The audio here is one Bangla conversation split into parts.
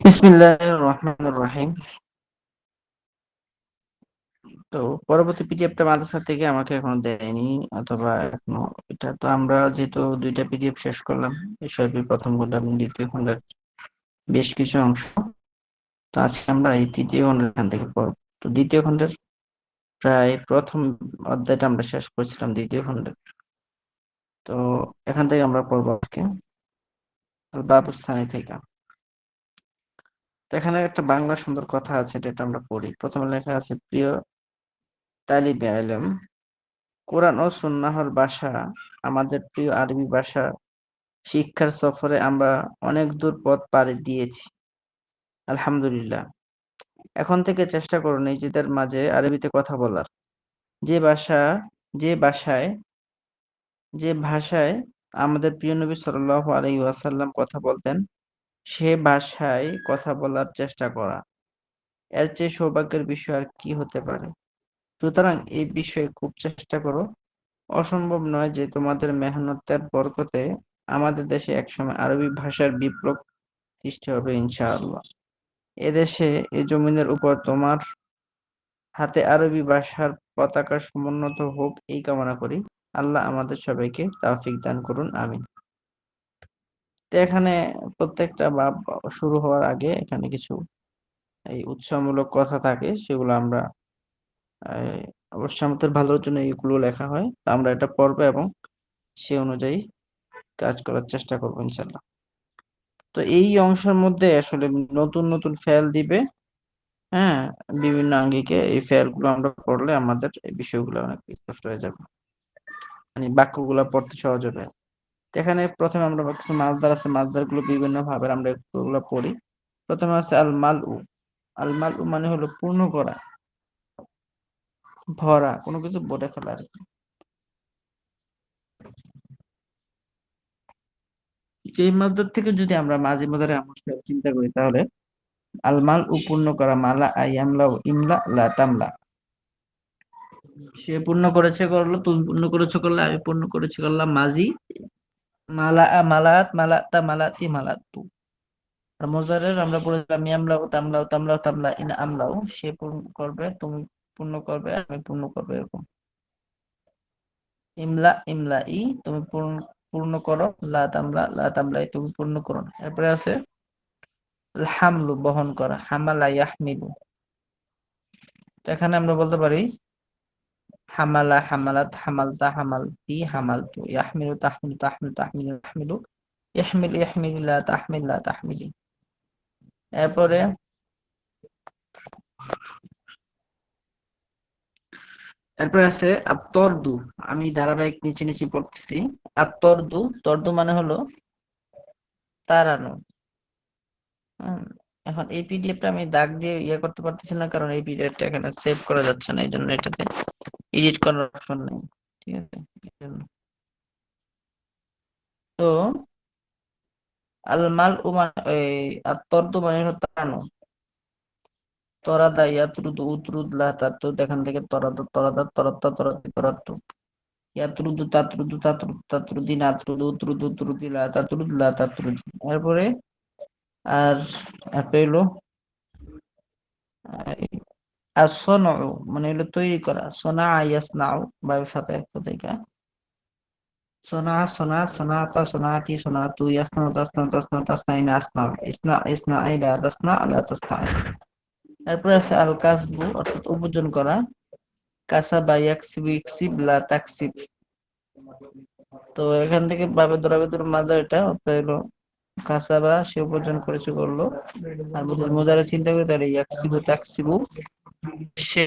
বিসমিল্লাহির রহমানির রহিম। তো পরবর্তী পিডিএফটা মাদ্রাসা থেকে আমাকে এখনো দেয়নি, অথবা এখনো এটা তো আমরা যেহেতু দুইটা পিডিএফ শেষ করলাম, বিষয়টির প্রথম খণ্ড এবং দ্বিতীয় খণ্ডের বেশ কিছু অংশ। তো আজকে আমরা এই তৃতীয় খণ্ডের এখান থেকে পড়ব। তো দ্বিতীয় খণ্ডের প্রায় প্রথম অধ্যায়টা আমরা শেষ করেছিলাম দ্বিতীয় খণ্ডে। তো এখান থেকে আমরা পড়বো আজকে বাবুস্থানি থেকে। তো এখানে একটা বাংলা সুন্দর কথা আছে, এটা আমরা পড়ি। প্রথমে লেখা আছে, প্রিয় তালিবে ইলম, কোরআন ও সুন্নাহর ভাষা, আমাদের প্রিয় আরবি ভাষা শিক্ষার সফরে আমরা অনেক দূর পথ পাড়ি দিয়েছি, আলহামদুলিল্লাহ। এখন থেকে চেষ্টা করো নিজেদের মাঝে আরবিতে কথা বলার। যে ভাষা যে ভাষায় যে ভাষায় আমাদের প্রিয় নবী সাল্লাল্লাহু আলাইহি ওয়াসাল্লাম কথা বলতেন, সে ভাষায় কথা বলার চেষ্টা করা। এর চেয়ে সৌভাগ্যের বিষয় আর কি হতে পারে? সুতরাং এই বিষয়ে খুব চেষ্টা করো। অসম্ভব নয় যে তোমাদের মেহনতের বরকতে আমাদের দেশে একসময় আরবি ভাষার বিপ্লব সৃষ্টি হবে ইনশাআল্লাহ। এদেশে এ জমিনের উপর তোমার হাতে আরবি ভাষার পতাকা সমুন্নত হোক, এই কামনা করি। আল্লাহ আমাদের সবাইকে তৌফিক দান করুন, আমিন। তো এখানে প্রত্যেকটা বাব শুরু হওয়ার আগে এখানে কিছু এই উৎসাহমূলক কথা থাকে, সেগুলো আমরা আহ, অবশ্যই আমাদের ভালোর জন্য এগুলো লেখা হয়। তো আমরা এটা পড়বো এবং সে অনুযায়ী কাজ করার চেষ্টা করবো ইনশাল্লাহ। তো এই অংশের মধ্যে আসলে নতুন নতুন ফেল দিবে। হ্যাঁ, বিভিন্ন আঙ্গিকে এই ফেল গুলো আমরা পড়লে আমাদের এই বিষয়গুলো অনেক স্পষ্ট হয়ে যাবে, মানে বাক্যগুলো পড়তে সহজ হবে। তো এখানে প্রথমে আমরা কিছু মাছদার আছে, মাছদার গুলো বিভিন্ন ভাবে আমরা এগুলো পড়ি। প্রথমে আছে আল মাল উ। আল মাল উ মানে হলো পূর্ণ করা, ভরা, কোনো কিছু ভরে ফেলা আর কি। এই মাছদার থেকে যদি আমরা মাঝে মাঝে চিন্তা করি, তাহলে আল মাল উ পূর্ণ করা, মালা আইয়ামলা ইমলা লা তামলা। সে পূর্ণ করেছে করলো, তুমি পূর্ণ করেছো করলে, আমি পূর্ণ করেছি করলাম, মাজি। মালা মালাত মালাতা মালাতি মালাতু। আর মোজারের আমরা পড়েছিলাম ইয়ামলাউ তামলাউ তামলাউ তামলা ইন আমলাউ। সে পূর্ণ করবে, তুমি পূর্ণ করবে, আমি পূর্ণ করবে, এরকম। ইমলা ইমলা ই, তুমি পূর্ণ পূর্ণ করো। লা তামলা লা তামলাই, তুমি পূর্ণ করো না। এরপরে আছে হামলু, বহন করা। হামালা ইয়াহমিলু। তো এখানে আমরা বলতে পারি হামালা হামালাত হামালতা হামালতি হামালতু। ইয়াহমিলু তাহমিলু তাহমিলু তাহমিলু তাহমিলু। ইহমিল ইহমিল লা তাহমিল লা তাহমিলি। এরপরে এরপরে আছে আত্মর্দু। আমি ধারাবাহিক নিচে নিচে পড়তেছি। আত্মর্দু, তর্দু মানে হলো তাড়ানো। হুম, এখন এই পিডিএফটা আমি দাগ দিয়ে ইয়ে করতে পারতেছি না, কারণ এই পিডিএফটা এখানে সেভ করা যাচ্ছে না, এই জন্য এটাতে এডিট করার অপশন নেই। ঠিক আছে, এই জন্য। তো আলমাল উমান, এই আত্মর্দু মানে হলো তাড়ানো। তরাদা ইয়াতরুদু উতরুদ লা তাতরুদ, এখান থেকে তরাদা তরাদা তরাত্তা তরাতি তরাত্তু। ইয়াতরুদু তাতরুদু তাতরুদ তাতরুদি নাতরুদু উতরুদু উতরুদি লা তাতরুদ লা তাতরুদি। এরপরে আর একটা হলো আর সনউ মানে হলো তৈরি করা। সোনা ইয়াসনাউ, বাবে ফাতাহ ফাতিহা। সোনা সোনা সোনাতা সোনাতি সোনাতু ইয়াসনাউ তাসনাউ তাসনাউ তাসনাইনা আসনাউ ইসনা ইসনা আইলা তাসনা আলা তাসনা। এরপরে আছে আল কাসবু, অর্থাৎ উপার্জন করা। কাসাবা ইয়াকসিবু ইকসিব লা তাকসিব। তো এখান থেকে বাবে দরাবে মাদার, এটা অর্থাৎ হলো কাসাবা, সে উপার্জন করেছে করলো। আর মুদারে চিন্তা করে তাহলে ইয়াকসিবু তাকসিবু, সে।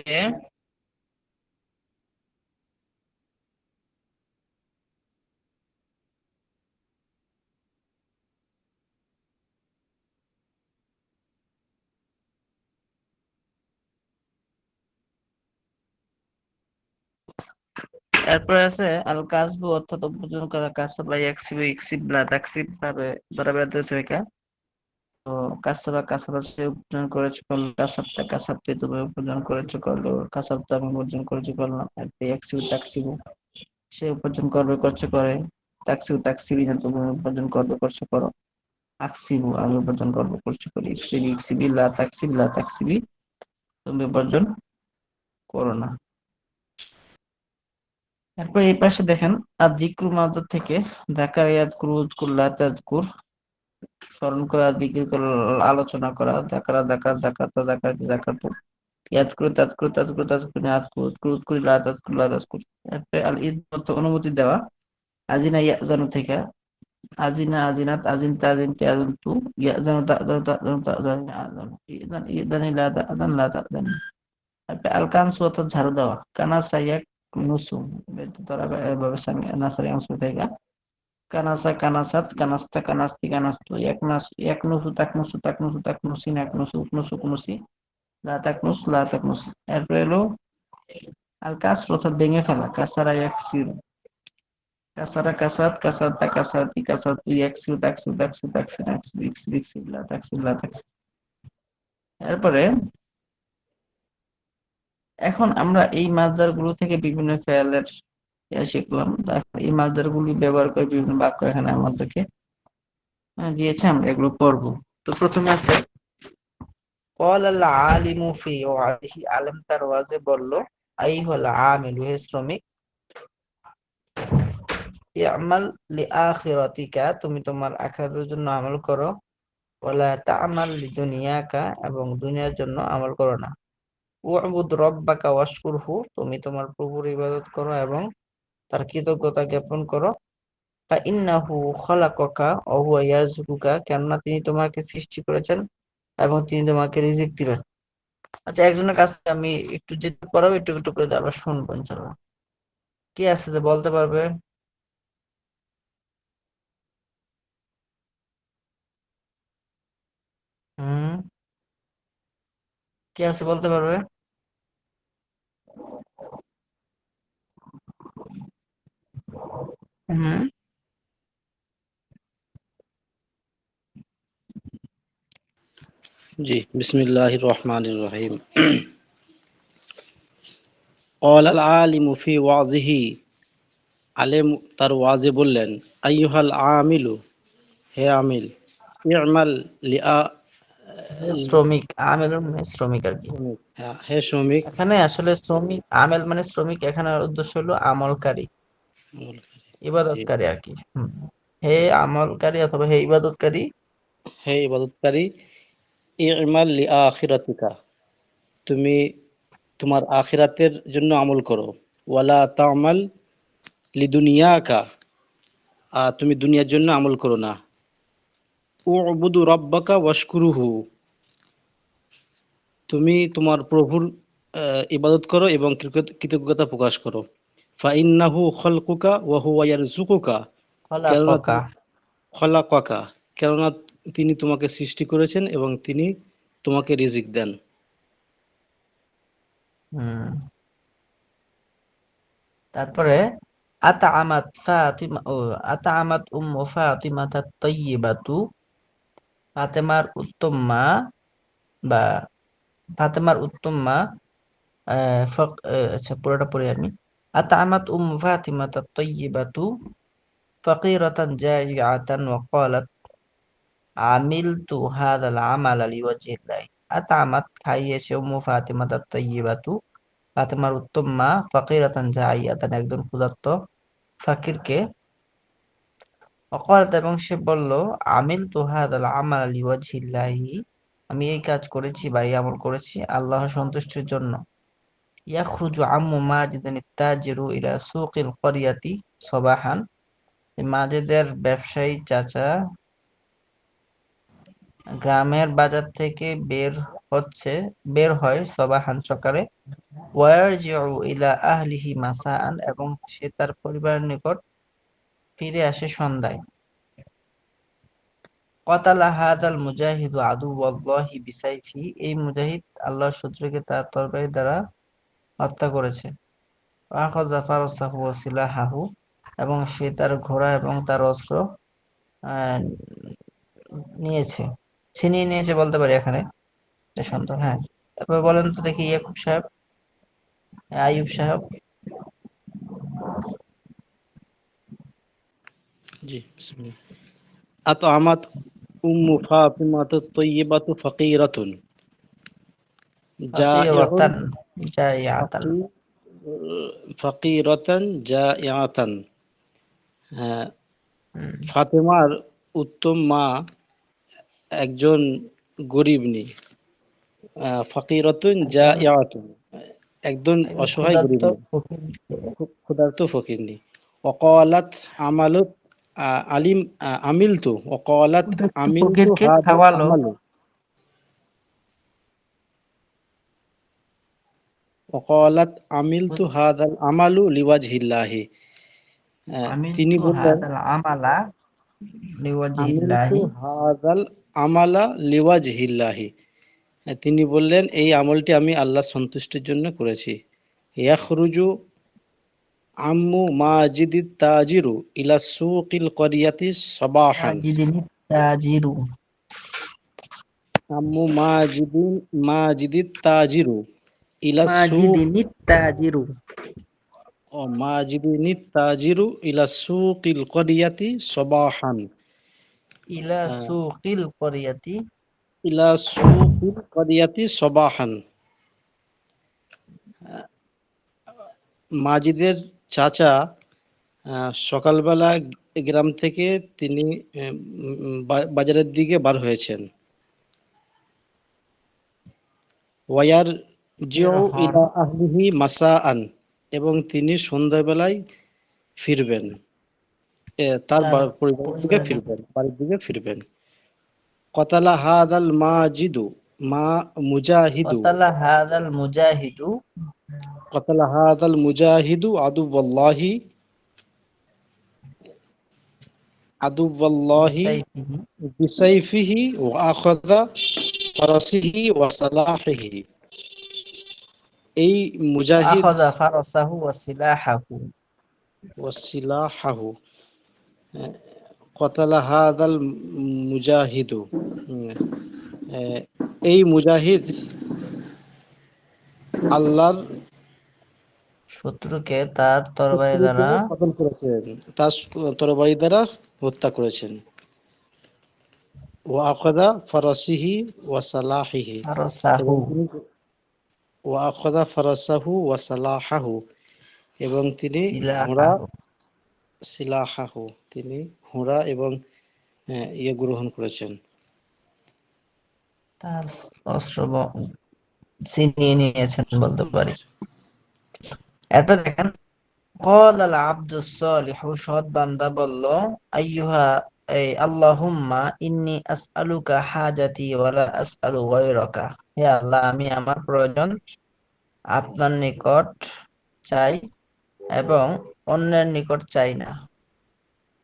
এরপরে আছে আল কাসবু, অর্থাৎ উপার্জন করা। কাসাবা ইয়াকসিবু ইকসিব লা তাকসিব, ভাবে দরাবে থেকে। তো কাসাবা কাসাবা, সে উপার্জন করেছে করলো। কাসাবটা কাসাবতে, তুমি উপার্জন করেছে করলো। কাসাবটা আমি উপার্জন করেছে করলাম। এরপরে ইয়াকসিবু তাকসিবু, সে উপার্জন করবে করছে করে। তাকসিবু তাকসিবি না, তুমি উপার্জন করবে করছে করো। আকসিবু, আমি উপার্জন করবো, করছি, করি, ইকসিবি ইকসিবি, লা তাকসিব লা তাকসিবি, তুমি উপার্জন করো না। এরপর এই পাশে দেখেন, আর যিকরু মাদার থেকে যাকার ইয়াযকুরু উযকুর লা তাযকুর, স্মরণ করা, জিকির করা, আলোচনা করা, যাকারা যাকার, যাকাতা যাকাতি যাকাতু, ইয়াযকুরু তাযকুরু তাযকুরু তাযকুরু আযকুরু উযকুরু উযকুরি লা তাযকুর লা তাযকুর। এরপরে আল ইযনত, অনুমতি দেওয়া, আজিনা ইয়াজানু থেকে আজিনা আজিনাত আজিনতা আজিনতি আযানতু, ইয়াজানু তাযানু তাযানু তাযানি আযানু, ইযান ইযানি লা তাযান লা তাযানি। তারপরে আল কানসু, অর্থাৎ ঝাড়ু দেওয়া, কানাসা ইয়াকনুসু, তোরা এভাবে নাসারি অংশ থেকে কানাসা কানাসাত কানাস্তা কানাস্তি কানাস্তু, ইয়াকনুসু তাকনুসু তাকনুসু তাকনুসি নাকনুসু উকনুসু কুনুসি, লা তাকনুস লা তাকনুসি। এরপরে এলো আল কাসর, অর্থাৎ ভেঙে ফেলা, কাসারা ইয়াকসিরু, কাসারা কাসাত কাসাতা কাসাতি কাসাতু, ইয়াকসিরু তাকসু তাকসু তাকসি নাকসু, ইকসির ইকসির লা তাকসির লা তাকসি। এরপরে এখন আমরা এই মাসদার গুলো থেকে বিভিন্ন ফেলের শিখলাম। এখন এই মাসদার গুলি ব্যবহার করে বিভিন্ন বাক্য এখানে আমাদেরকে দিয়েছে, আমরা এগুলো পড়বো। তো প্রথমে আছে قال العالم في وعده, আলেম তার ওয়াজে বলল, আইহাল আমিলু, হে শ্রমিক, ইয়ামাল লিআখিরাতিকা, তুমি তোমার আখিরাতের জন্য আমল করো, ওয়ালা তা'মাল লিদুনিয়াকা, এবং দুনিয়ার জন্য আমল করো না। উ'বুদ রাব্বাকা ওয়াশকুরহু, তুমি তোমার প্রভুর ইবাদত করো এবং তার কৃতজ্ঞতা জ্ঞাপন করো। ফাইন্নাহু খালাকাকা ওয়া হুয়া ইয়ারযুকুকা, কেননা তিনি তোমাকে সৃষ্টি করেছেন এবং তিনি তোমাকে রিজিক দিবেন। আচ্ছা, একজনের কাছ থেকে আমি একটু যেতে পড়াবো, একটু একটু করে আবার শুনবো ইনশাআল্লাহ। কি আছে যে বলতে পারবে? হুম, কি আছে বলতে পারবে? হুম, জি, বিসমিল্লাহির রহমানির রহিম। ক্বাল আল আলিমু ফি ওয়াজিহি, আলেম তার ওয়াজে বললেন, আইয়ুহাল আমিলু, হে আমিল, ই'মাল লিআ, শ্রমিক, আমেল মানে শ্রমিক আর কি। হে শ্রমিক, এখানে আসলে শ্রমিক, আমেল মানে শ্রমিক, এখানে উদ্দেশ্য হলো আমলকারী, জি, ইবাদতকারী আর কি। হে আমলকারী অথবা হে ইবাদতকারী, হে ইবাদতকারী, ই'মাল লিআখিরাতিকা, তুমি তোমার আখিরাতের জন্য আমল করো, ওয়ালা তা'মাল লিদুনিয়াকা, তুমি দুনিয়ার জন্য আমল করো না। উ'বুদু রাব্বাকা ওয়াশকুরুহু, তুমি তোমার প্রভুর ইবাদত করো এবং কৃতজ্ঞতা প্রকাশ করো। ফাইন্নাহু খলকুকা ওয়া হুয়া ইয়ারযুকুকা, কেননা খলাকাকা। খলাকাকা, কেননা তিনি তোমাকে সৃষ্টি করেছেন এবং তিনি তোমাকে রিজিক দেন। হুম, তারপরে আতআমাত ফাতিমা, ও আতআমাত উম্মু ফাতিমা তাত-তাইয়্যিবাতু, ফাতেমার উত্তম মা, বা ফাতেমার উত্তম মা, আচ্ছা পুরোটা পড়ি আমি। আতআমাত উম্মু ফাতিমা তাত-তাইয়্যিবাতু ফাকিরাতান জাইআতান ওয়া ক্বালাত আমিলতু হাযাল আমালা লিওয়াজহিল্লাহ। আতআমাত, খাইয়েছে, উম্মু ফাতিমা তাত-তাইয়্যিবাতু, ফাতেমার উত্তম মা, ফাকিরাতান জাইআতান, একজন ক্ষুধার্ত ফাকিরকে, অকালত, এবং সে বলল, আমিল তু হাদাল আমাল লিওয়াজহিল্লাহি, আমি এই কাজ করেছি বা এই আমল করেছি আল্লাহর সন্তুষ্টির জন্য। ইয়াখরুজু আম্মু মাজিদিন তাজিরু ইলা সুকিল ক্বরিয়াতি সবাহান, মাজেদের ব্যবসায়ী চাচা গ্রামের বাজার থেকে বের হয় সবাহান, সকালে, ওয়ারজিউ ইলা আহলিহি মাসাআন, এবং সে তার পরিবারের নিকট ফিরে আসে সন্ধ্যায়। কতালা হাদাল মুজাহিদু আদুওয়াল্লাহি বিসাইফি, এই মুজাহিদ আল্লাহর শত্রুকে তার তরবারি দ্বারা হত্যা করেছে। আখাযা ফারাসাহু ওয়া সিলাহাহু, এবং সে তার ঘোড়া এবং তার অস্ত্র আহ, নিয়েছে, ছিনিয়ে নিয়েছে বলতে পারি এখানে, এটা সুন্দর। হ্যাঁ, তারপর বলেন তো দেখি, ইয়াকুব সাহেব, আইয়ুব সাহেব। জি, বিসমিল্লাহ। আতআমাত উম্মু ফাতিমাতু তাইয়্যিবাতু ফাকিরাতুন জাইউন ফাকিরাতান জাইআতান। ফাকি ফাকিরাতান জাইআতান। হ্যাঁ, হুম, ফাতেমার উত্তম মা একজন গরিবনী। ফাকিরাতুন একজন জাইআতুন, একজন একজন অসহায় ক্ষুধার্ত গরিবনী, ফকির। ক্ষুধার্ত ফকিরনী। ওয়াকালাত আমালুত আলিম আমিলতু ওয়াকালাত ক্ষুধার্ত আমিলতু ফকিরকে হাদাল খাওয়ালো। আমালু ওয়াকালাত আমিলতু হাদাল আমালু লিওয়াজহিল্লাহি। তিনি আমিলতু বললেন, হাদাল আমালা আমিলতু লিওয়াজহিল্লাহি। হাদাল আমালা লিওয়াজহিল্লাহি। তিনি বললেন, এই আমলটি আমি আল্লাহ সন্তুষ্টির জন্য করেছি। ইয়াখরুজু আম্মু মাজিদিত তাজিরু ইলা সুকিল করিয়াতি সাবাহান। মাজিদিন তাজিরু। আম্মু মাজিদিত তাজিরু ইলা সুক মাজিদিন তাজিরু ও মাজিদিনিত তাজিরু ইলা সুকিল করিয়াতি সাবাহান। ইলা আহ, সুকিল করিয়াতি। ইলা সুকিল করিয়াতি সাবাহান। মাজিদের চাচা সকালবেলা গ্রাম থেকে তিনি বাজারের দিকে বার হয়েছেন। ওয়ার বের জিউ হন। ইলা আহলিহি মাসাআন, এবং তিনি সন্ধ্যাবেলায় ফিরবেন, তার তার পরিবারের দিকে পরিবারের দিকে। ফিরবেন, বাড়ির দিকে ফিরবেন। কতালা হাদাল মাজিদু মা মুজাহিদু কতালা হাদাল মুজাহিদু কতালা হাদাল মুজাহিদু আদুওয়াল্লাহি আদুওয়াল্লাহি বিসাইফিহি। বিসাইফিহি ওয়া আখাযা ফারাসিহি ওয়া সালাহিহি। এই মুজাহিদ আখাযা ফারাসাহু ওয়া সিলাহাহু। ওয়া সিলাহাহু। কতালা হাদাল মুজাহিদু, আহ, এই মুজাহিদ আল্লাহর শত্রুকে তার তরবারি শত্রুকে দ্বারা কতল করেছেন, তার তরবারি দ্বারা হত্যা করেছেন। ওয়া আখাযা ফারাসিহি ওয়া সালাহিহি, এবং ফারাসাহু তিনি ওয়া আখাযা ফারাসাহু ওয়া সালাহাহু, এবং তিনি ঘোড়া সিলাহাহু। সিলাহাহু, তিনি ঘোড়া এবং গ্রহণ করেছেন। তার অস্ত্র ছিনিয়ে নিয়েছেন বলতে পারি। এরপর দেখেন, قال العبد الصالح, সৎ বান্দা বলল, আইয়ুহা এই আল্লাহুম্মা ইন্নী আসআলুকা হাজাতি ওয়ালা আসআলু গায়রাকা। হে আল্লাহ, আমি আমার প্রয়োজন আপনার নিকট চাই এবং অন্যের নিকট চাই না।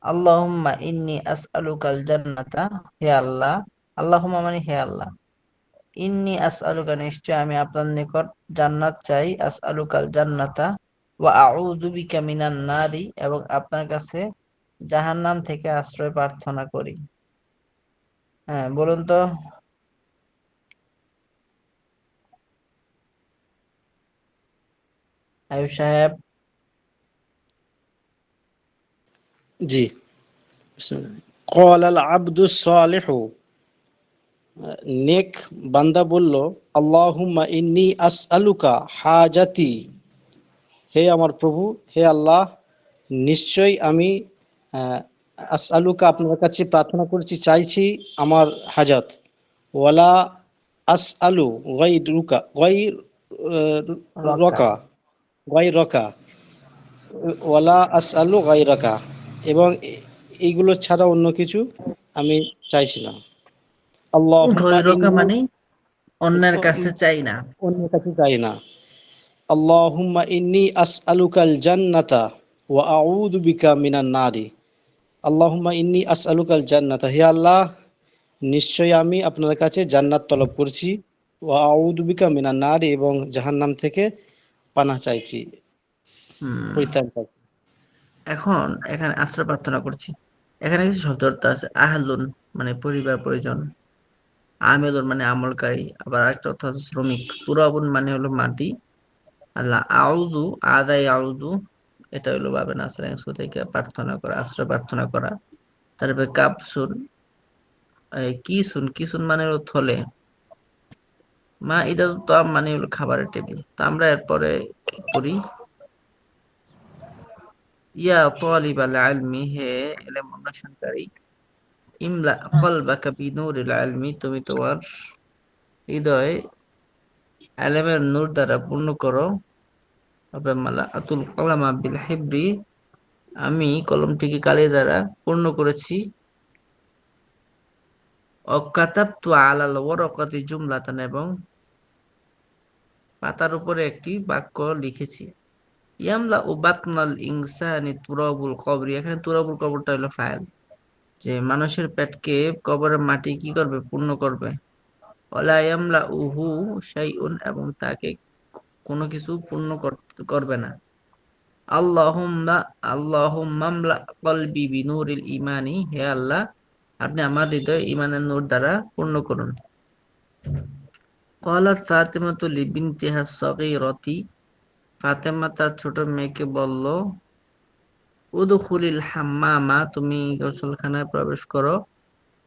আল্লাহুম্মা ইন্নী আসআলুকাল জান্নাতা। হে আল্লাহ, আল্লাহুম্মা মানে হে আল্লাহ, ইন্নী আসআলুকা নিশ্চয় আমি আপনার নিকট জান্নাত চাই, আসআলুকাল জান্নাতা ওয়া আউযু বিকা মিনান নারি, এবং আপনার কাছে জাহান্নাম থেকে আশ্রয় প্রার্থনা করি। হ্যাঁ, বলুন তো। আয়ুব সাহেব। জি। ক্বালাল আবদুস সালিহু, নেক বান্দা বলল, আল্লাহুম্মা ইন্নী আসআলুকা হাজাতি। হে আমার প্রভু, হে আল্লাহ, নিশ্চয়ই আমি আহ, আসআলুকা আপনার কাছে প্রার্থনা করছি, চাইছি আমার হাজাত। ওয়ালা আসআলু গায়রুকা রকা। রকা গায়রকা ওয়ালা আসআলু গায়রাকা, এবং এইগুলো ছাড়া অন্য কিছু আমি চাইছি না। আল্লাহুম্মা গৈরকা ইন্নী, মানে অন্যের কাছে চাই না। অন্য কাছে চাই না। আল্লাহুম্মা ইন্নী আসআলুকাল জান্নাতা ওয়া আউযু বিকা মিনান নারি। আল্লাহুম্মা ইন্নী আসআলুকাল জান্নাতা, হে আল্লাহ, নিশ্চয়ই আমি আপনার কাছে জান্নাত তলব করছি। ওয়া আউযু বিকা মিনান নারি, এবং জাহান্নাম থেকে পানাহ চাইছি, হুম পরিত্রাণ চাইছি। এখন এখানে আশ্রয় প্রার্থনা করছি। এখানে কিছু শব্দ অর্থ আছে। আহলুন মানে পরিবার পরিজন, আমেলুন মানে আমলকারী, আবার আরেকটা অর্থ আছে শ্রমিক, তুরাবুন মানে হলো মাটি, আল্লাহ আউযু আদাই আউযু এটা হলো বাবে নাসরাইন থেকে প্রার্থনা করা, আশ্রয় প্রার্থনা করা। তারপরে কাপসুন কিসুন মানে হলো থলে, মা এটা তো মানে হলো খাবারের টেবিল। তো আমরা এরপরে পড়ি, ইয়া তালিবাল ইলমি, হে ইলম অন্বেষণকারী, ইমলা কলবাকা বিনূরিল ইলমি, তুমি তোমার হৃদয় ইলমের নূর দ্বারা পূর্ণ করো। তারপরে মালা আতুল কলামা বিল হিবরি, আমি কলমটিকে কালি দ্বারা পূর্ণ করেছি। অকাতাবতু আলাল ওয়ারাকাতি জুমলাতান, এবং পাতার উপরে একটি বাক্য লিখেছি। ইয়ামলা ও বাতনাল ইনসানি তুরাবুল কবরি, এখানে তুরাবুল কবরটা হলো ফাইল, যে মানুষের পেটকে কবরের মাটি কি করবে, পূর্ণ করবে। ওয়ালা ইয়ামলা উহু শাইউন, এবং তাকে কোনো কিছু পূর্ণ করবে না। আল্লাহুম্মা আল্লাহুম্মা আমলা কলবি বিনুরিল ইমানি, হে আল্লাহ আপনি আমার হৃদয় ইমানের নূর দ্বারা পূর্ণ করুন। ক্বালাত ফাতিমাতু লিবিনতিহা সগীরাতি, ফাতেমা তার ছোট মেয়েকে বলল, উদখুলিল হাম্মামা, তুমি গোসলখানায় প্রবেশ করো।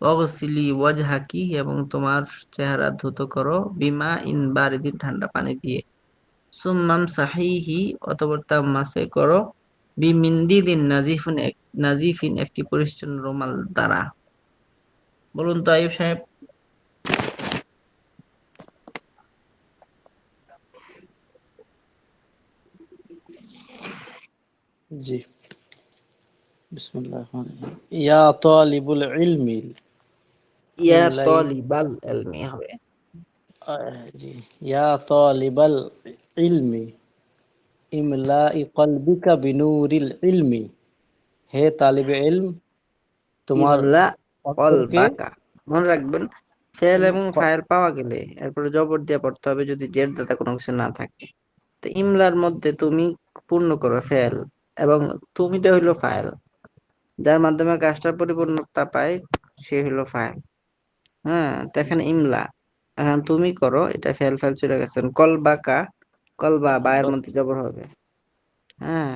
ওয়াগসিলি ওয়াজহাকি, এবং তোমার চেহারা ধৌত করো। বিমা ইন বারিদিন, ঠান্ডা পানি দিয়ে। সুম্মাম সাহিহি, অতঃপর তা মাসে করো। বিমিন্দিদিন নাজিফিন, একটি পরিচ্ছন্ন রুমাল দ্বারা। বলুন তো আইয়ুব সাহেব। জি, বিসমিল্লাহির রহমানির রহিম। ইয়া তালিবুল ইলমি, ইয়া ইমলাই, তালিবাল ইলমি হবে। জি, ইয়া তালিবাল ইলমি, ইমলাই কলবিকা বিনুরিল ইলমি, হে তালিবে ইলম, তোমার ইমলা অন্তরকে কলবাকা, মনে রাখবেন, ফেল এবং ফাইল পাওয়া গেলে এরপরে জবর দিয়ে পড়তে হবে যদি জের দাতা কোনো কিছু না থাকে। তো ইমলার মধ্যে তুমি পূর্ণ করো ফেল, এবং তুমিটা হইলো ফাইল, যার মাধ্যমে কাজটার পরিপূর্ণতা পায় সে হইলো ফাইল। হ্যাঁ, তো এখানে ইমলা, এখন তুমি করো, এটা ফেল ফেল চলে গেছেন। কলবাকা, কলবা বায়ের মধ্যে জবর হবে। হ্যাঁ,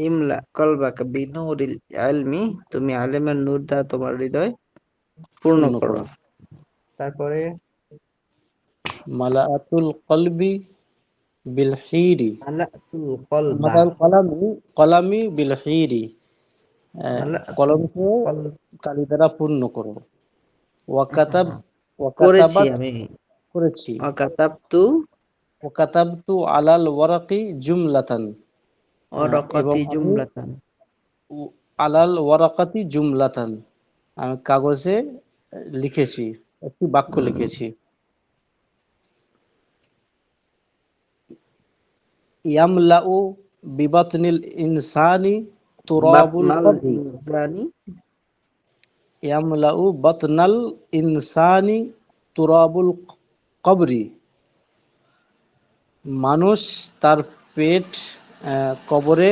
ইমলা কলবাকা বিনুরিল ইলমি, তুমি আলেমের নূর দ্বারা তোমার হৃদয় পূর্ণ পূর্ণ করো। করো। তারপরে মালাআতুল কলবি বিল হিরি, মালাতুল কলবা, মালাল কলামি, কলামি বিল হিরি, মালাতুল কলমকে কল, কালি দ্বারা পূর্ণ করো। ওয়াকাতাব, করেছি ওয়াকাতাবাত, আমি। করেছি। অকাতাবতু ওয়াকাতাবতু আলাল ওয়ারাকি জুমলাতান, এবং অরকতি আমি জুমলাতান। আলাল ওয়ারাকাতি জুমলাতান, আমি কাগজে লিখেছি, একটি বাক্য লিখেছি। ইয়ামলাউ বিবাতনিল ইনসানি তুরাবুল বাতনাল কবরি, ইনসানি, ইয়ামলাউ বাতনাল ইনসানি তুরাবুল কবরি, মানুষ তার পেট কবরে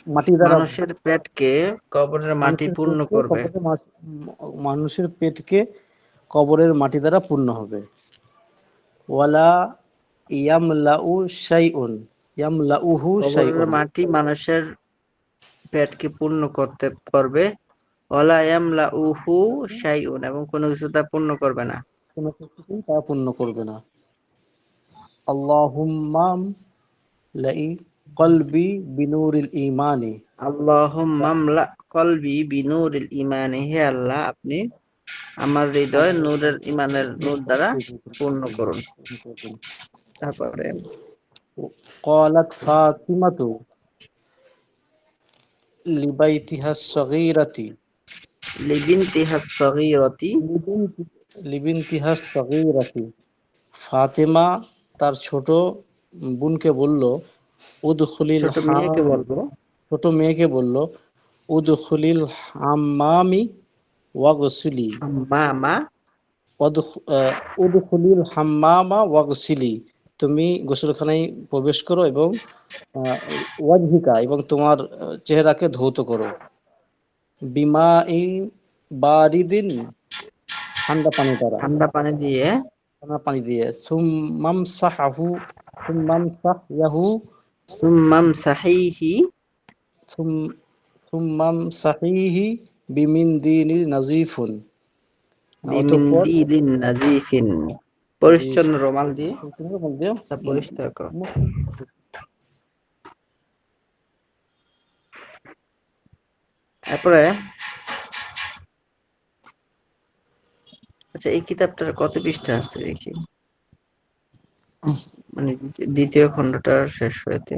মাটি দ্বারা, মানুষের পেটকে কবরের মাটি মানুষের পূর্ণ পেটকে করবে। কবরে মানুষের পেটকে কবরের মাটি দ্বারা পূর্ণ হবে। ওয়ালা ইয়ামলাউ শাইউন, ইয়ামলাউহু কবরের শাইউন, মাটি মানুষের পেটকে পূর্ণ করবে। ওয়ালা ইয়ামলাউহু শাইউন, এবং কোনো কিছু তা পূর্ণ করবে না। কোনো কিছুকেই তা পূর্ণ করবে না। আল্লাহুম্মা লাই কলবি বিনুরিল ইমানি, আল্লাহুম্মা আমলা কলবি বিনুরিল ইমানি, হে আল্লাহ আপনি আমার হৃদয় নূরের ইমানের নূর দ্বারা পূর্ণ করুন। তারপরে قالت فاطمة لبيتها الصغيرة، লিবিনতিহা সগীরাতি, লিবিনতিহা الصغيرة, ফাতেমা তার ছোট বোনকে বলল, উদখুলিল ছোট মেয়েকে বলবো, ছোট মেয়েকে বলল, উদখুলিল হাম্মামি ওয়াগসিলি, মামা, উদখুলিল হাম্মামা ওয়াগসিলি, তুমি গোসলখানায় প্রবেশ করো এবং ওয়াজহিকা, এবং তোমার চেহারাকে ধৌত করো। বিমা ইন বারিদিন, ঠান্ডা পানি দ্বারা, ঠান্ডা পানি দিয়ে। ঠান্ডা পানি দিয়ে। সুম্মামসাহয়াহু, সুম্মাম সাহিহি, সুম্মামসাহিহি বিমিনদিনিল নাজিফুন, অতঃপর বিমিন্দিলিন নাজিফিন, জি পরিচ্ছন্ন রুমাল দিয়ে মধ্যে তা পরিষ্কার করো। তারপরে আচ্ছা, এই কিতাবটার কত পৃষ্ঠা আছে দেখি, মানে দ্বিতীয় খণ্ডটার শেষ হইতে।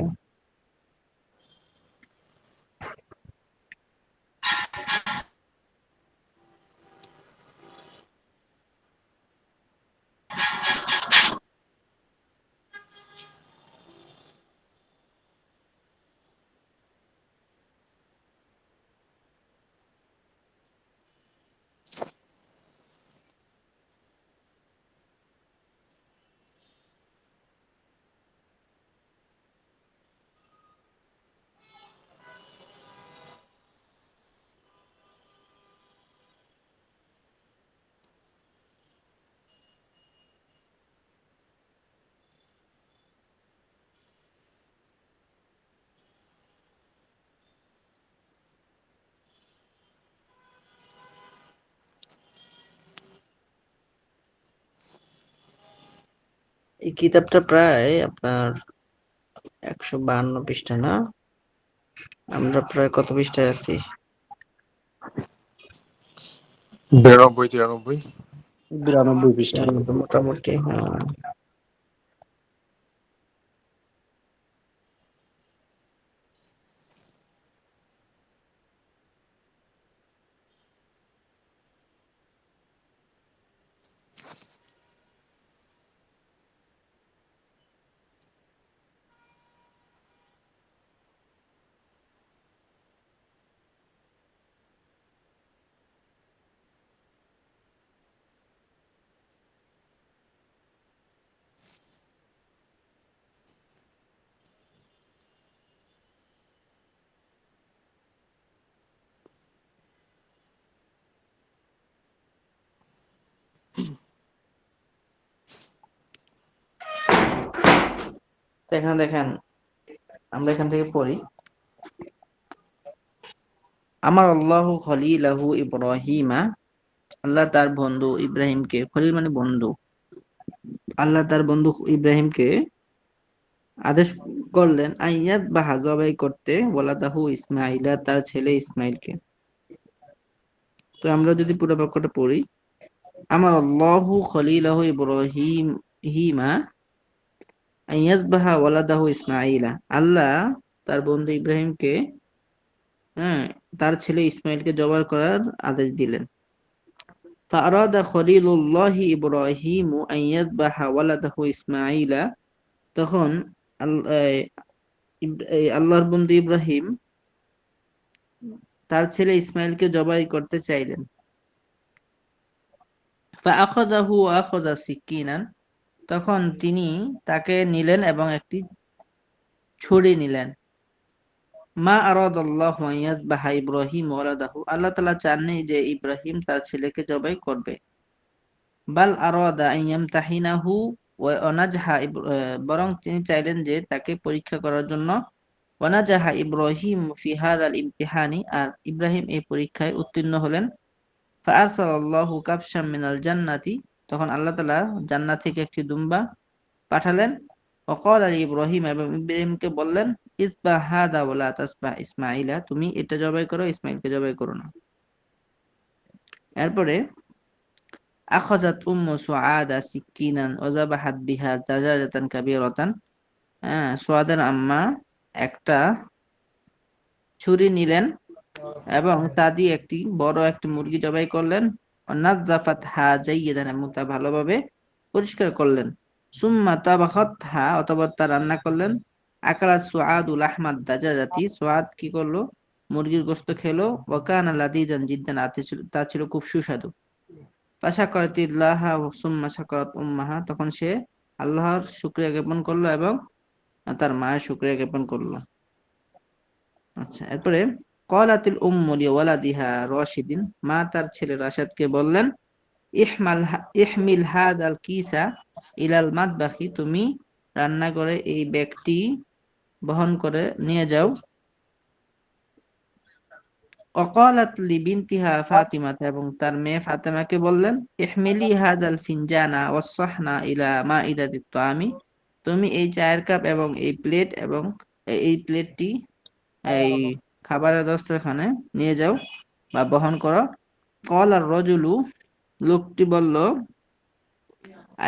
এই কিতাবটা প্রায় আপনার 152 পৃষ্ঠা না? আমরা প্রায় কত পৃষ্ঠায় আছি? 92, 93। 92 পৃষ্ঠা। মোটামুটি, হ্যাঁ। তো এখানে দেখেন, আমরা এখান থেকে পড়ি, আমার আল্লাহু খলিলাহু ইব্রাহিমা, আল্লাহ তার বন্ধু ইব্রাহিমকে, খলিল মানে বন্ধু, আল্লাহ তার বন্ধু ইব্রাহিমকে আদেশ করলেন আইয়াত বা জবাই করতে, ওয়ালাদাহু ইসমাইলা, তার ছেলে ইসমাইলকে। তো আমরা যদি পুরো বাক্যটা পড়ি, আমার আল্লাহু খলিলাহু ইব্রাহিম হিমা আইয়াজবাহা ওয়ালাদাহু ইসমাইলা, আল্লাহ তার বন্ধু ইব্রাহিমকে, হ্যাঁ, তার ছেলে ইসমাইলকে জবাই করার আদেশ দিলেন। ফারাদা খলিলুল্লাহি ইব্রাহিমু আইয়াজবাহা ওয়ালাদাহু ইসমাইলা, তখন আল্লাহর বন্ধু ইব্রাহিম তার ছেলে ইসমাইলকে জবাই করতে চাইলেন। ফাআখাযাহু ওয়া আখাযা সিকিনান, তখন তিনি তাকে নিলেন এবং একটি ছুরি নিলেন। মা আরাদাল্লাহু আন ইয়াযবাহা ইব্রাহিম ওয়ালাদাহু, আল্লাহ তাআলা চাননি যে ইব্রাহিম তার ছেলেকে জবাই করবে। বাল আরাদা আন ইয়ামতাহিনাহু ওয়া নাজহা, বরং তিনি চাইলেন যে তাকে পরীক্ষা করার জন্য। ওয়া নাজাহা ইব্রাহিম ফি হাযাল ইমতিহানি, আর ইব্রাহিম এই পরীক্ষায় উত্তীর্ণ হলেন। ফাআরসালাল্লাহু কাবশাম মিনাল জান্নাতি, তখন আল্লাহ তাআলা জান্নাত থেকে একটি দুম্বা পাঠালেন। ওয়াকাল আলী ইব্রাহিম, এবং ইব্রাহিমকে বললেন, ইসবাহ হাদা ওয়ালা তাসবাহ ইসমাইলা, তুমি এটা জবাই করো, ইসমাইলকে জবাই করো না। এরপরে আখাযাত উম্মু সুআদা সিকিনান ওয়া যাবাহাত বিহা দাজাজাতান কাবীরাতান, সুআদের আম্মা একটা ছুরি নিলেন এবং তা দিয়ে বড় একটি মুরগি জবাই করলেন। নাযযাফাতহা জাইয়্যিদান, এবং তা ভালোভাবে পরিষ্কার করলেন। সুম্মা তাবাখাতহা, অতঃপর তা রান্না করলেন। আকালাত সুআদু লাহমাদ দাজাজাতি, সুআদ কি করলো, মুরগির গোশত খেলো। ওয়া কানা লাযীজান জিদ্দান, তা ছিল খুব সুস্বাদু। ফাশাকারাতিল্লাহা সুম্মা শাকারাত উম্মাহা, তখন সে আল্লাহর শুকরিয়া জ্ঞাপন করলো এবং তার মায়ের শুকরিয়া জ্ঞাপন করলো। আচ্ছা, এরপরে ক্বালাতিল উম্মু লিওয়ালাদিহা রাশিদিন, মা তার ছেলে রাশাদকে বললেন, ইহমিল হাদাল কিসা ইলাল মাতবাখি, তুমি রান্নাঘরে এই ব্যাগটি বহন করে নিয়ে যাও। وقالت لبنتها فاطمة এবং তার মেয়ে ফাতেমাকে বললেন ইহমিলি হাযাল ফিনজানা ওয়াসসাহনা ইলা মাইদাতিত তাআমি, তুমি এই চায়ের কাপ এবং এই প্লেট এবং এই প্লেটটি এই খাবারের দস্তরখানে নিয়ে যাও বা বহন করো। কল আর রজুলু, লোকটি বলল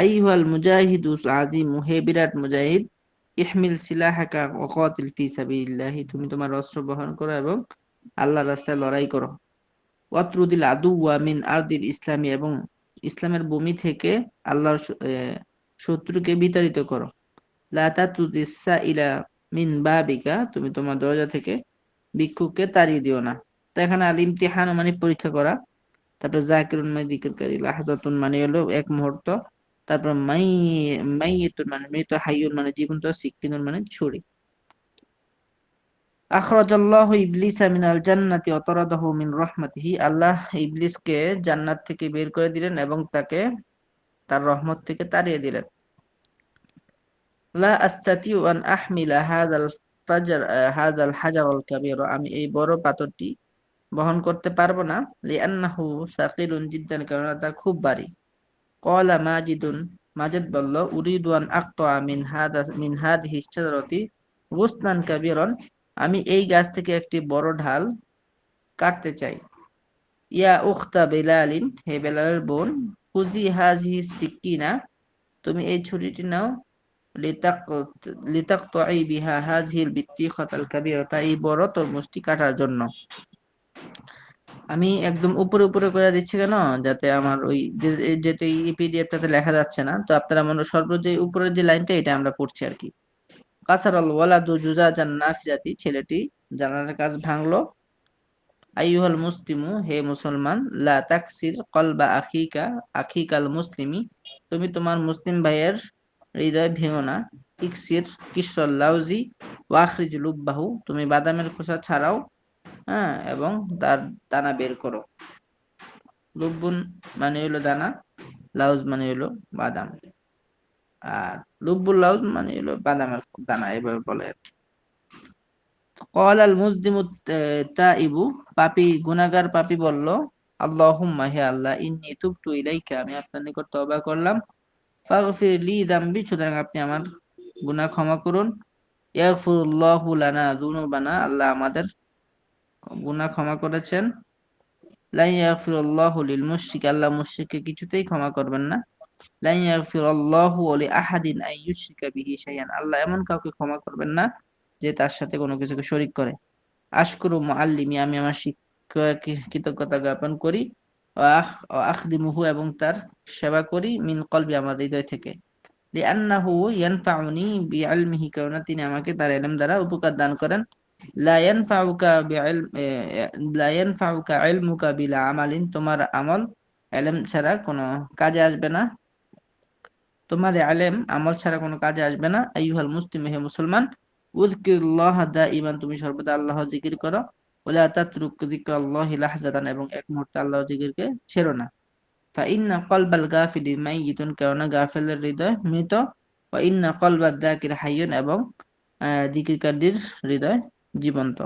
আইহাল মুজাহিদু আজিম, হে বিরাট মুজাহিদ, ইহমিল সিলাহাকা ওয়া কাতিল ফি সাবিলিল্লাহি, তুমি তোমার অস্ত্র বহন করো এবং আল্লাহর রাস্তায় লড়াই করো। ওয়াতরুদিল আদুওয়া মিন আরদিল ইসলামী, এবং ইসলামের ভূমি থেকে আল্লাহর শত্রুকে বিতাড়িত করো। লা তাতুদিস সাইলা মিন বাবিকা, তুমি তোমার দরজা থেকে ভিক্ষুককে তাড়িয়ে দিও না। তো এখানে আল ইমতিহান মানে পরীক্ষা করা, তারপর জাকিরুন মানে জিকিরকারী, লাহজাতুন মানে হলো এক মুহূর্ত, তারপর মাইয়িতুন মানে মৃত, হাইয়ুন মানে জীবন্ত, সিকিনুন মানে ছুরি। আখরাজাল্লাহু ইবলিসা মিনাল জান্নাতি ওয়া তারাদাহু মিন রাহমাতিহি, আল্লাহ ইবলিসকে জান্নাত থেকে বের করে দিলেন এবং তাকে তার রহমত থেকে তাড়িয়ে দিলেন। লা আস্তাতিউ আন আহমিলা হাযাল হাজারাল কাবীর, আমি এই বড় পাথরটি বহন করতে পারবো না। লিআন্নাহু সাকিলুন জিদ্দান, কারণ তা খুব ভারী। ক্বালা মাজিদুন, মাজিদ বলল উরিদু আন আকতা মিন হাদিহি শাজারাতি গুসনান কাবীরান, আমি এই গাছ থেকে একটি বড় ঢাল কাটতে চাই। ইয়া উখতা বেলালিন, হে বেলালের বোন, খুজি হাজিহি সিকিনা, তুমি এই ছুরিটি নাও। লিতাকতাই বিহা হাজিহিল বিত্তিখাতাল কাবীরাতা, এই বড় তরমুজটি কাটার জন্য। আমি একদম উপরে উপরে করে দিচ্ছি কেন, যাতে আমার ওই যেহেতু এই পিডিএফটাতে লেখা যাচ্ছে না, তো আপনারা মনে যে উপরের যে লাইনটা এটা আমরা পড়ছি আর কি। কাসারাল ওয়ালাদু জুজাজান নাফিজাতি, ছেলেটি জানালার কাচ ভাঙলো। আইয়ুহাল মুসলিমু, হে মুসলমান, লা তাকসির কলবা আখিকাল মুসলিমি, তুমি তোমার মুসলিম ভাইয়ের হৃদয় ভেঙো না। ইকসির কিসরাল লাউজি ওয়াখরিজ লুব্বাহু, তুমি বাদামের খোসা ছাড়াও, হ্যাঁ, এবং তার দানা বের করো। লুব্বুন মানে হলো দানা, লাউজ মানে হলো বাদাম, আর লুব্বুল লাউজ মানে হলো বাদামের দানা, এভাবে বলে আর কি। ক্বাল আল মুজদিমু তাইবু, পাপী গুনাহগার পাপী বলল আল্লাহুম্মা, হে আল্লাহ, ইন্নী তুবতু ইলাইকা, আমি আপনার নিকট তওবা করলাম। ফাগফির লি যামবি, সুতরাং আপনি আমার গুনাহ ক্ষমা করুন। ইয়াগফিরুল্লাহু লানা যুনুবানা, আল্লাহ আমাদের গুনাহ ক্ষমা করেছেন। লা ইয়াগফিরুল্লাহু লিল মুশরিক, আল্লাহ মুশরিককে কিছুতেই ক্ষমা করবেন না। লা ইয়াগফিরুল্লাহু লি আহাদিন আন ইউশরিকা বিহি শাইআন, আল্লাহ এমন কাউকে ক্ষমা করবেন না যে তার সাথে কোনো কিছুকে শরীক করে। আশকুরু মুআল্লিমি, আমি আমার শিক্ষককে কৃতজ্ঞতা জ্ঞাপন করি। ওয়া আখদিমুহু, এবং তার সেবা করি। মিন কলবি, আমার হৃদয় থেকে। লিআন্নাহু ইয়ানফাউনি বিইলমিহি, কারণ তিনি আমাকে তার ইলম দ্বারা উপকার দান করেন। লা ইয়ানফাউকা বিইলম লা ইয়ানফাউকা ইলমুকা বিলা আমালিন, তোমার আমল ইলম ছাড়া কোনো কাজে আসবে না। তোমার ইলম আমল ছাড়া কোনো কাজে আসবে না। আইয়ুহাল মুসলিম, হে মুসলমান, উযকিরুল্লাহ দাইমান, তুমি সর্বদা আল্লাহ জিকির করো। ওয়ালা তাতরুক যিকরাল্লাহি লাহজাতান, এবং এক মুহূর্তে আল্লাহ জিকিরকে ছেড়ো না। ফাইন্না কলবাল গাফিলি মাইয়িতুন, কেননা গাফেলের হৃদয় মৃত। ওয়া ইন্না কলবাদ যাকির হাইয়ুন, এবং জিকিরকারীর হৃদয় জীবন্ত।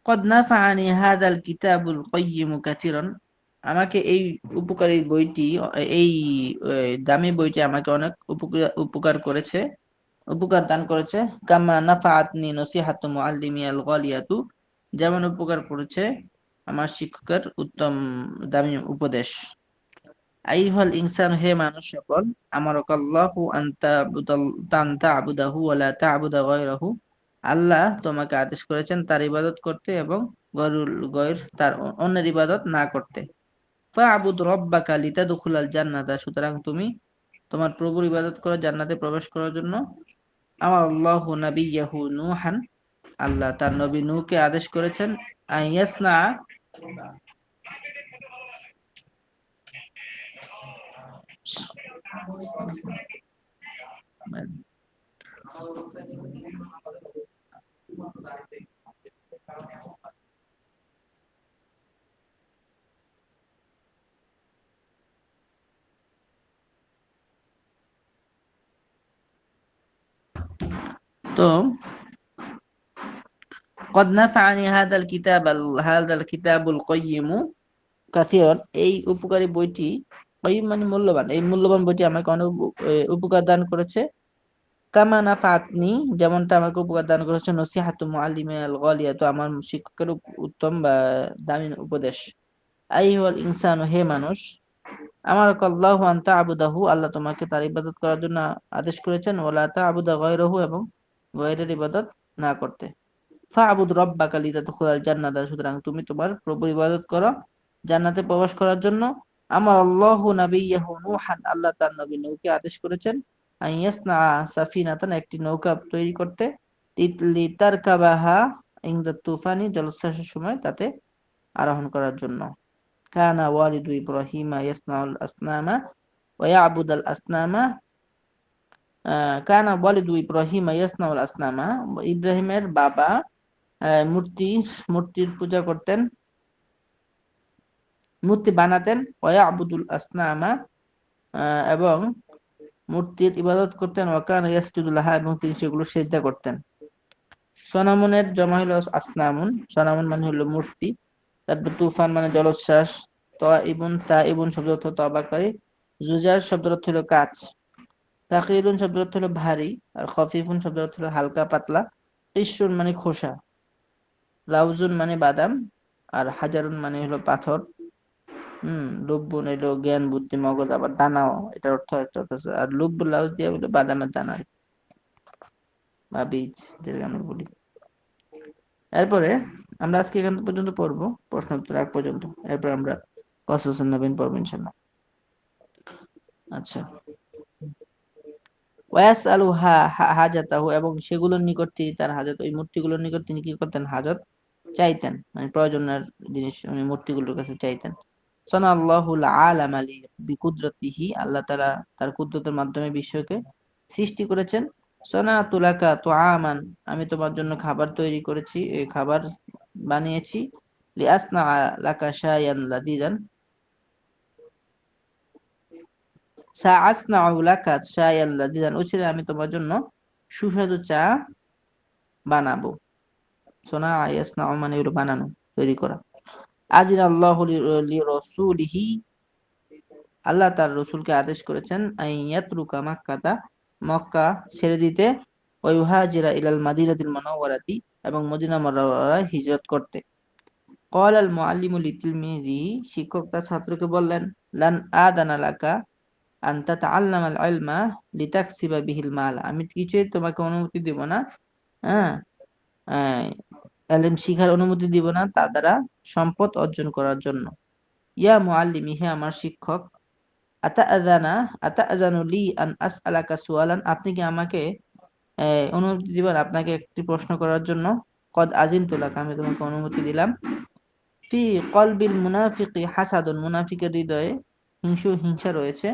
কদ নাফাআনি হাযাল কিতাবুল কাইয়্যিমু কাসীরান, আমাকে এই উপকারী বইটি, এই দামি বইটি আমাকে অনেক উপকার করেছে, উপকার দান করেছে। কামা নাফাআতনি নসিহাতু মুআল্লিমি আল গালিয়াতু, যেমন উপকার করেছে আমার শিক্ষকের উত্তম দামি উপদেশ। আইহাল ইনসান, হে মানুষ সকল, আমারাকাল্লাহু আনতা আবুদাহু ওয়া লা তা'বুদা গায়রাহু, আল্লাহ তোমাকে আদেশ করেছেন তার ইবাদত করতে এবং তার অন্যের ইবাদত না করতে। ফা'বুদ রাব্বাকা লিতাদখুলাল জান্নাতা, সুতরাং তুমি তোমার প্রভুর ইবাদত করো জান্নাতে প্রবেশ করার জন্য। আমার আল্লাহু নাবিয়্যাহু নূহান, আল্লাহ তার নবী নূহকে আদেশ করেছেন আইয়াসনা, তো قد نفعني هذا الكتاب القيم কাসিরান, এই উপকারী বইটি, কাইয়্যিম মানে মূল্যবান, এই মূল্যবান বইটি আমাকে অনেক উপকার দান করেছে। কামা নাফাতনি, যেমনটা আমাকে উপকার দান করেছে নসিহাতু মুআল্লিমি আল গালিয়া, তো আমার শিক্ষকের উত্তম বা দামি উপদেশ। আইয়ুহাল ইনসানু, হে মানুষ, আমারাকাল্লাহু আন তা'বুদাহু, আল্লাহ তোমাকে তার ইবাদত করার জন্য আদেশ করেছেন, ওয়ালা তা'বুদা গায়রাহু, এবং গায়রের ইবাদত না করতে। ফা'বুদ রাব্বাকা লিতাদখুলাল জান্নাতা, সুতরাং তুমি তোমার প্রভুর ইবাদত করো জান্নাতে প্রবেশ করার জন্য। আমার আল্লাহু নাবিয়্যাহু নূহান, আল্লাহ তার নবী নূহকে আদেশ করেছেন আইয়াসনা সাফিনাতান, একটি নৌকা তৈরি করতে, লিতারকাবাহা ইনদা তুফানি, জলোচ্ছ্বাসের সময় তাতে আরোহণ করার জন্য। কানা ওয়ালিদু ইব্রাহিমা ইয়াসনাউল আসনামা ওয়া ইয়াবুদাল আসনামা, কানা ওয়ালিদু ইব্রাহিমা ইয়াসনাউল আসনামা, ইব্রাহিমের বাবা মূর্তির পূজা করতেন, মূর্তি বানাতেন, ওয়া আবুদুল আসনামা, এবং মূর্তির ইবাদত করতেন, ওয়াকান ইয়াসজুদু লাহা, এবং তিনি সেগুলো সিজদা করতেন। সনামুনের জমা হলো আসনামুন, সনামুন মানে হলো মূর্তি, তারপর তুফান মানে জলোচ্ছ্বাস, তা ইবুন শব্দ অর্থ তবাকারী, জুজার শব্দ অর্থ হলো কাচ, তাকিলুন শব্দ অর্থ হলো ভারী, আর খফিফুন শব্দ অর্থ হলো হালকা পাতলা, কিসরুন মানে খোসা, লাউজুন মানে বাদাম, আর হাজারুন মানে হলো পাথর। লুব্বুন এলো জ্ঞান বুদ্ধি মগজ, আবার দানাও, এটার অর্থ একটা আছে। আর লুব্বুল লাউজ দিয়ে বলে বাদামের দানা বা বীজ, যেটা আমরা বলি। এরপরে আমরা আজকে এখান পর্যন্ত পড়বো, প্রশ্ন উত্তর আগ পর্যন্ত। এরপর আমরা কসরত নবীন পড়বো ইনশাল্লাহ। আচ্ছা, ওয়াসআলু হাজাতাহু, এবং সেগুলোর নিকট তিনি তার হাজত, ওই মূর্তিগুলোর নিকট তিনি কি করতেন, হাজত চাইতেন, মানে প্রয়োজনের জিনিস উনি মূর্তিগুলোর কাছে চাইতেন। সানাল্লাহুল আলাম আলী বিকুদরতিহি, আল্লাহ তাআলা তার কুদরতের মাধ্যমে বিশ্বকে সৃষ্টি করেছেন। সনাতুলাকা তুআমান, আমি তোমার জন্য খাবার তৈরি করেছি, এই খাবার বানিয়েছি। লিআসনা লাকা শায়ান লাযীযান, সাআসনাউ লাকা শায়ান লাযীযান, উচিত আমি তোমার জন্য সুস্বাদু চা বানাবো। সোনা ইয়াসনাউ মানে হলো বানানো, তৈরি করা। আজিন আল্লাহু লিরাসূলিহি, আল্লাহ তার রসুলকে আদেশ করেছেন আইয়াতরুকা মাক্কাতা, মক্কা ছেড়ে দিতে, ওয়া ইউহাজিরা ইলাল মাদিনাতিল মুনাওয়ারাতি, এবং মদিনা মুনাওয়ারায় হিজরত করতে। ক্বাল আল মুআল্লিমু লিতিলমিযিহি, শিক্ষক তার ছাত্রকে বললেন, লান আদানা লাকা আন তাতাআল্লামাল ইলমা লিতাকসিবা বিহিল মাল, আমি কিছুই তোমাকে অনুমতি দেব না, হ্যাঁ, ইলম শিখার অনুমতি দিব না, তা দ্বারা সম্পদ অর্জন করার জন্য। ইয়া মুআল্লিমি, হে আমার শিক্ষক, আতাআযানা আতাআযানু লি আন আসআলাকা সুআলান, আপনি কি আমাকে অনুমতি দিবেন আপনাকে একটি প্রশ্ন করার জন্য। কদ আযিনতু লাকা, আমি তোমাকে অনুমতি দিলাম। ফি কলবিল মুনাফিকি হাসাদুন, মুনাফিকের হৃদয়ে হিংসা রয়েছে।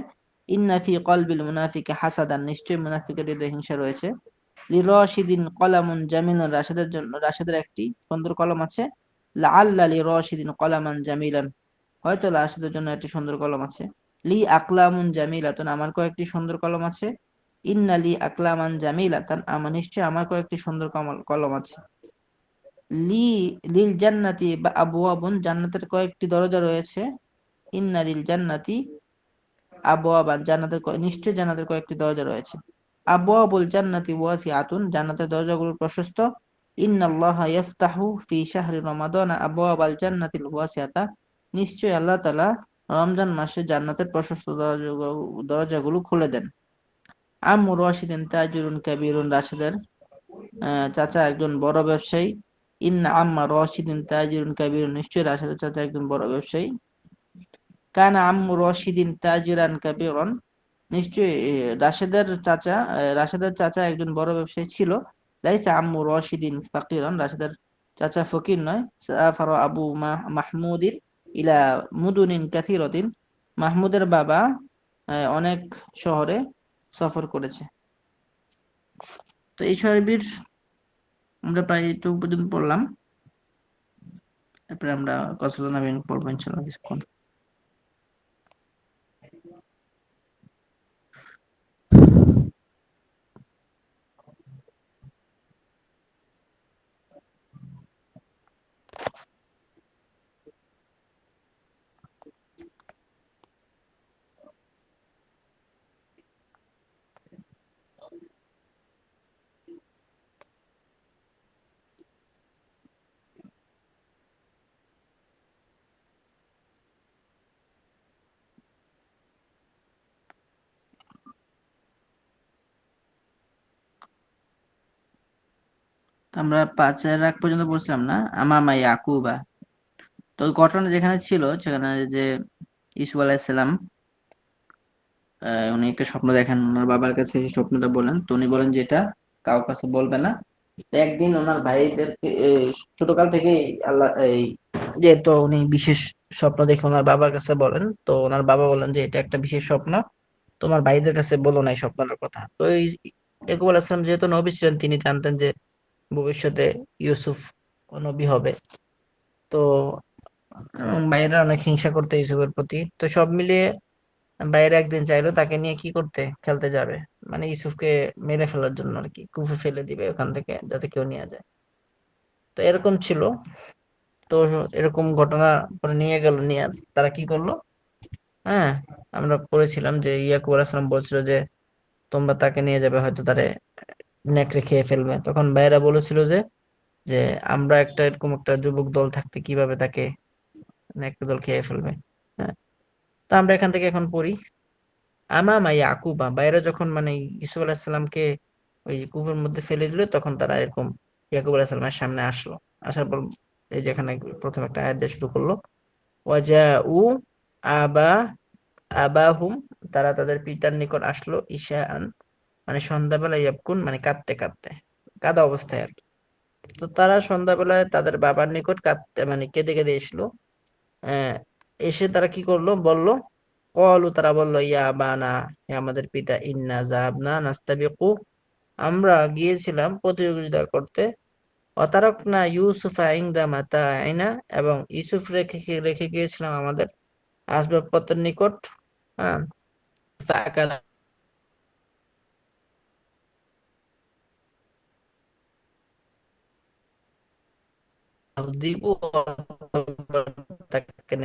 ইন্না ফি কলবিল মুনাফিকি হাসাদান, নিশ্চয়ই মুনাফিকের হৃদয়ে হিংসা রয়েছে। লিরাশিদিন কলামুন জামিলুন, রাশেদের জন্য, রাশেদের একটি সুন্দর কলম আছে। লাআল্লা লিরাশিদিন কলামান জামিলান, হয়তো রাশেদের জন্য একটি সুন্দর কলম আছে। লি আকলামুন জামিলাতুন, আমার কয়েকটি সুন্দর কলম আছে। ইন্না লি আকলামান জামিলাতান, আমার নিশ্চয় আমার কয়েকটি সুন্দর কলম আছে। লি লিল জান্নাতি বা আবওয়াবুন, জান্নাতের কয়েকটি দরজা রয়েছে। ইন্না লিল জান্নাতি আবওয়াবান, নিশ্চয় জান্নাতের কয়েকটি দরজা রয়েছে। আবওয়াবুল জান্নাতি ওয়াসিআতুন, জান্নাতের দরজাগুলো প্রশস্ত। ইন্নাল্লাহা ইয়াফতাহু ফি শাহরি রমাদান আবওয়াবাল জান্নাতিল ওয়াসিআতা, নিশ্চয় আল্লাহ তাআলা রমজান মাসে জান্নাতের প্রশস্ত দরজাগুলো খুলে দেন। আম্মু রাশিদিন তাজিরুন কাবীরুন, রাশিদের চাচা একজন বড় ব্যবসায়ী। ইন্না আম্মা রাশিদিন তাজিরুন কাবীরুন, নিশ্চয় রাশিদের চাচা একজন বড় ব্যবসায়ী। কানা আম্মু রাশিদিন তাজিরান কাবীরান, নিশ্চয়ই রাশেদের চাচা একজন বড় ব্যবসায়ী ছিল। লাইসা আম্মু রাশিদিন ফাকিরান, রাশেদের চাচা ফকির নয়। সাফারা আবু মাহমুদিন ইলা মুদুনিন কাসীরাতিন, মাহমুদের বাবা অনেক শহরে সফর করেছে। তো এই ছয়টির আমরা প্রায় এইটুকু পর্যন্ত পড়লাম। এরপরে আমরা কসরত নবীন পড়বো ইনশাআল্লাহ কিছুক্ষণ। আমরা 5-এর আগ পর্যন্ত পড়ছিলাম না, আমামা ইয়াকুবা। তো ঘটনা যেখানে ছিল সেখানে যে ইসুফ আলাইহিসসালাম উনি একটা স্বপ্ন দেখেন, ওনার বাবার কাছে সেই স্বপ্নটা বলেন। তো উনি বলেন যে এটা কারো কাছে বলবে না। তো একদিন ওনার ভাইদেরকে ছোটকাল থেকেই আল্লাহ যেহেতু উনি বিশেষ স্বপ্ন দেখে ওনার বাবার কাছে বলেন, তো ওনার বাবা বলেন যে এটা একটা বিশেষ স্বপ্ন, তোমার ভাইদের কাছে বলো না এই স্বপ্নটার কথা। তো এই ইয়াকুব আলাইহিস সালাম যেহেতু নবী ছিলেন, তিনি জানতেন যে ভবিষ্যতে ইউসুফ নবী হবে। তো ভাইয়েরা অনেক হিংসা করতো ইউসুফের প্রতি। তো সব মিলিয়ে বাইরে একদিন চাইলো তাকে নিয়ে কি করতে, খেলতে যাবে, মানে ইউসুফকে মেরে ফেলার জন্য আর কি, কুফে ফেলে দিবে ওখান থেকে যাতে কেউ নিয়ে যায়। তো এরকম ছিল। তো এরকম ঘটনা পরে নিয়ে গেল, নিয়ে তারা কি করলো, হ্যাঁ, আমরা পড়েছিলাম যে ইয়াকুব আলাইহিস সালাম বলছিল যে তোমরা তাকে নিয়ে যাবে, হয়তো তারে নেকড়ে খেয়ে ফেলবে। তখন ভাইয়েরা বলেছিল যে যে আমরা একটা এরকম একটা যুবক দল থাকতে কিভাবে তাকে নেকড়ে দল খেয়ে ফেলবে। হ্যাঁ, তো আমরা এখান থেকে এখন পড়ি আমামা ইয়াকুবা, বাইরে যখন মানে ইউসুফ আলাইহিস সালামকে ওই কূপের মধ্যে ফেলে দিল, তখন তারা এরকম ইয়াকুব আলাইহিস সালামের সামনে আসলো। আসার পর এই যেখানে প্রথম একটা আয়াত দিয়ে শুরু করলো, ওয়াজাউ আবা আবাহুম, তারা তাদের পিতার নিকট আসলো ঈশাআন, মানে সন্ধ্যাবেলা, ইয়াবকুন মানে কাঁদতে কাঁদতে, কাঁদা অবস্থায় আর কি। তো তারা সন্ধ্যাবেলায় তাদের বাবার নিকট কাঁদতে মানে কেঁদে কেঁদে এসলো। আহ, এসে তারা কি করলো বলল, কলু তারা বললো ইয়া বানা, হে আমাদের পিতা, ইন্না যাহাবনা নাস্তাবিকু, আমরা গিয়েছিলাম প্রতিযোগিতা করতে, অতারকনা ইউসুফা ইনদা মাতাইনা, এবং ইউসুফ রেখে রেখে গিয়েছিলাম আমাদের আসবাবপত্রের নিকট। হ্যাঁ, ফাআকালা দিবু, তাকে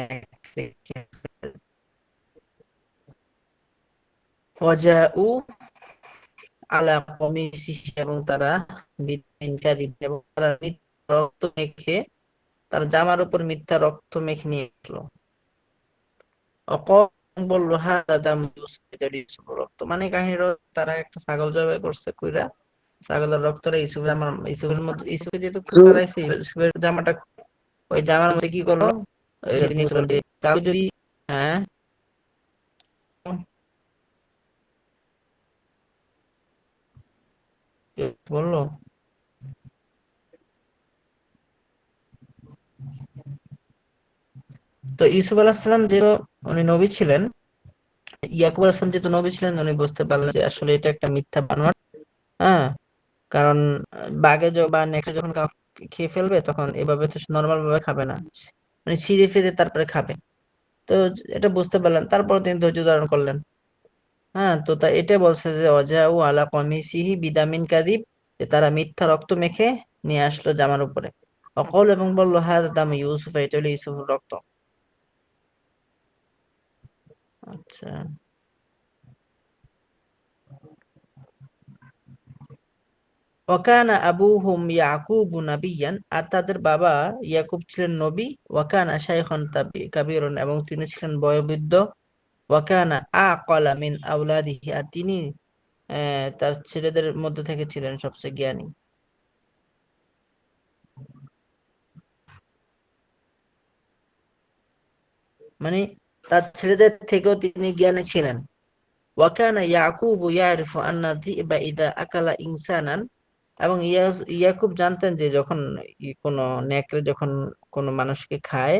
রেখে ওয়াজাউ আলা কমিসিহি, এবং তারা বিদিন কাযিব, এবং তারা মিথ্যা রক্ত মেখে, তার জামার উপর মিথ্যা রক্ত মেখে নিয়ে আসলো। অকল বললো হাদা দাম ইউসুফ, এটা ইউসুফের রক্ত, মানে কাহিনীর তারা একটা ছাগল জবাই করছে কইরা, ছাগলের রক্তটা ইউসুফের জামার, ইউসুফের মধ্যে, ইউসুফকে যেহেতু ফেলাইছে, ইউসুফের জামাটা, ওই জামার মধ্যে কি করলো, তিনি বললেন যে কাউ যদি, হ্যাঁ, বললো। তো ইউসুফ আলাইহিস সালাম যেহেতু উনি নবী ছিলেন, ইয়াকুব আলাইহিস সালাম যেহেতু নবী ছিলেন, উনি বুঝতে পারলেন যে আসলে এটা একটা মিথ্যা বানোয়াট। হ্যাঁ, কারণ বাঘে বা নেকড়ে যখন কাউকে খেয়ে ফেলবে, তখন এভাবে তো নর্মাল ভাবে খাবে না, মানে ছিঁড়ে ফিরে তারপরে খাবে। তো এটা বুঝতে পারলেন, তারপর তিনি ধৈর্য ধারণ করলেন। হ্যাঁ, তো তা এটা বলছে যে অজাউ আলা কমিসিহি বিদামিন কাদিব, যে তারা মিথ্যা রক্ত মেখে নিয়ে আসলো জামার উপরে। অকল, এবং বললো হাদা দাম ইউসুফ, এটা হলো ইউসুফের রক্ত। আচ্ছা, ওয়াকানা আবুহুম ইয়াকুবু নাবিয়ান, আর তাদের বাবা ইয়াকুব ছিলেন নবী। ওয়াকানা শাইখান কাবীরন, এবং তিনি ছিলেন বয়োবৃদ্ধ। ওয়াকানা আকালা মিন আওলাদিহি, আর তিনি তার ছেলেদের মধ্যে থেকে ছিলেন সবচেয়ে জ্ঞানী। মানে তার ছেলেদের থেকেও তিনি জ্ঞানী ছিলেন। ওয়াকানা ইয়াকুবু ইয়ারিফু আন্না যিবা ইদা আকালা ইনসানান, এবং ইয়াকুব জানতেন যে যখন কোনো নেকড়ে যখন কোনো মানুষকে খায়,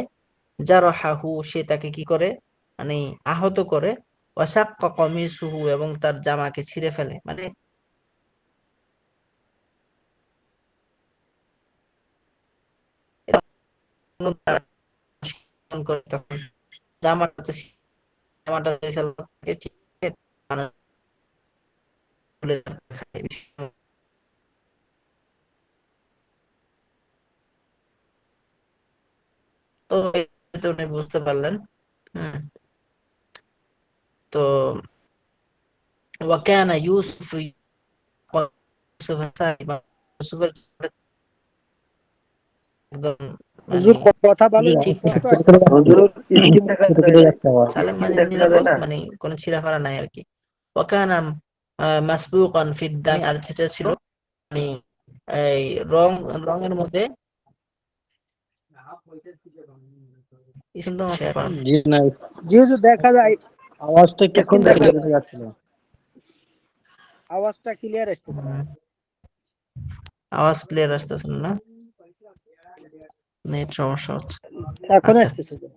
জারহাহু, সে তাকে কি করে, মানে আহত করে, ওয়াশাক্কা কমিসুহু, এবং তার জামাকে ছিঁড়ে ফেলে, মানে কোনো করে তখন জামাটা জামাটা ঠিক মানুষ খুলে খায়। তো এটা উনি বুঝতে পারলেন। হুম, তো ওয়াকানা ইউসুফ, ইউসুফের একদম মানে হুজুর কথা ভালো ঠিক স্পষ্ট থাকতো। আসতেছে না। হুজুর স্ক্রিন দেখা যাচ্ছে আমার। সালেম মানে নিরাপদ, মানে কোনো ছিঁড়াফাড়া নাই আর কি। ওয়াকানা মাসবুকান ফিদ দামি, আর সেটা ছিল মানে এই রং রঙের মধ্যে শেয়ার করেন। জি না, জি হুজুর, দেখা যায় আওয়াজটা একটু স্ক্রিন কমে দেখা যাচ্ছিল। আওয়াজটা ক্লিয়ার আসতেছে না। আওয়াজ ক্লিয়ার আসতেছে না? নেট সমস্যা হচ্ছে। এখন আচ্ছা, আসতেছে হুজুর।